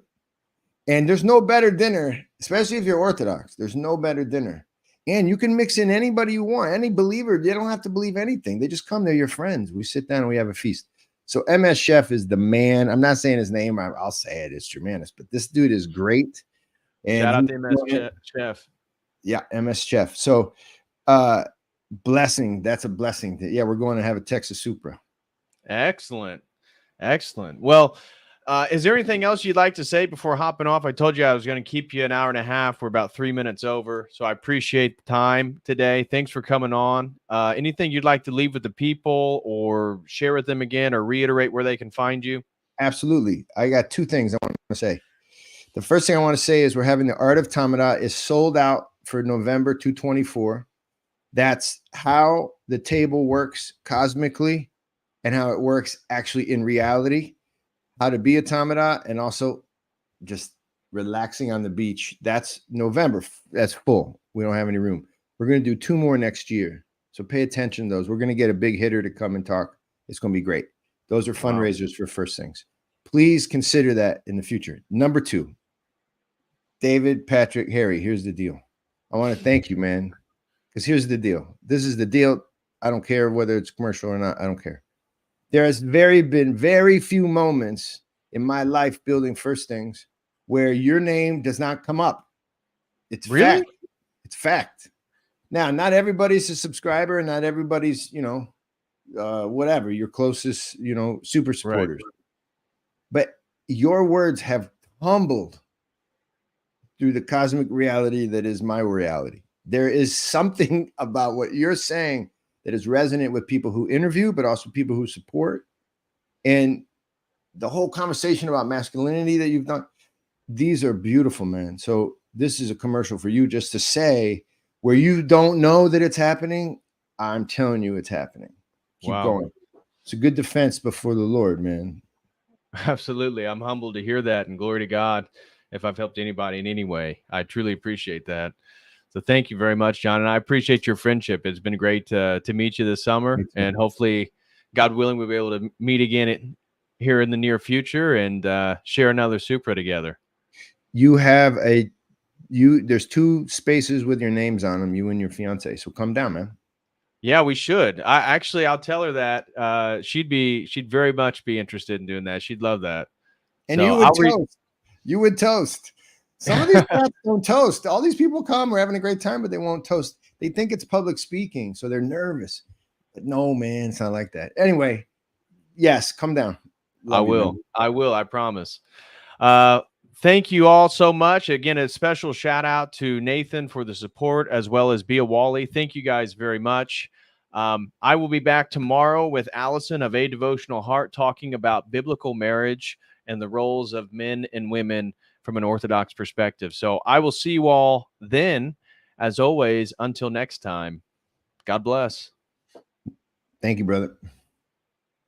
And there's no better dinner, especially if you're Orthodox. There's no better dinner. And you can mix in anybody you want, any believer. They don't have to believe anything. They just come. They're your friends. We sit down and we have a feast. So MS Chef is the man. I'm not saying his name. I'll say it. It's Germanus. But this dude is great. And shout out to MS Chef. Yeah, MS Chef. So blessing. That's a blessing. Yeah, we're going to have a Texas Supra. Excellent. Well, is there anything else you'd like to say before hopping off? I told you I was going to keep you an hour and a half. We're about 3 minutes over. So I appreciate the time today. Thanks for coming on. Anything you'd like to leave with the people or share with them again or reiterate where they can find you? Absolutely. I got two things I want to say. The first thing I want to say is we're having the Art of Tamada is sold out for November 2024. That's how the table works cosmically and how it works actually in reality. How to be a Tamada and also just relaxing on the beach. That's November. That's full. We don't have any room. We're going to do 2 more next year. So pay attention to those. We're going to get a big hitter to come and talk. It's going to be great. Those are fundraisers for first things. Please consider that in the future. Number 2, David, Patrick, Harry, here's the deal. I want to thank you, man, because here's the deal. This is the deal. I don't care whether it's commercial or not. I don't care. There has been very few moments in my life building first things where your name does not come up. It's really fact. It's fact. Now, not everybody's a subscriber and not everybody's, whatever, your closest, super supporters. Right. But your words have humbled through the cosmic reality that is my reality. There is something about what you're saying that is resonant with people who interview, but also people who support. And the whole conversation about masculinity that you've done, these are beautiful, man. So this is a commercial for you just to say where you don't know that it's happening, I'm telling you it's happening. Keep going. It's a good defense before the Lord, man. Absolutely. I'm humbled to hear that, and glory to God if I've helped anybody in any way. I truly appreciate that. So thank you very much, John. And I appreciate your friendship. It's been great to meet you this summer. And hopefully, God willing, we'll be able to meet again here in the near future and share another Supra together. You have there's 2 spaces with your names on them, you and your fiance. So come down, man. Yeah, we should. I'll tell her that she'd very much be interested in doing that. She'd love that. And so you would toast. Some of these guys don't toast. All these people come, we're having a great time, but they won't toast. They think it's public speaking, so they're nervous. But no, man, it's not like that. Anyway, yes, come down. I will. I promise. Thank you all so much. Again, a special shout out to Nathan for the support, as well as Bia Wally. Thank you guys very much. I will be back tomorrow with Allison of A Devotional Heart talking about biblical marriage and the roles of men and women from an Orthodox perspective. So I will see you all then. As always, until next time, God bless. Thank you, brother.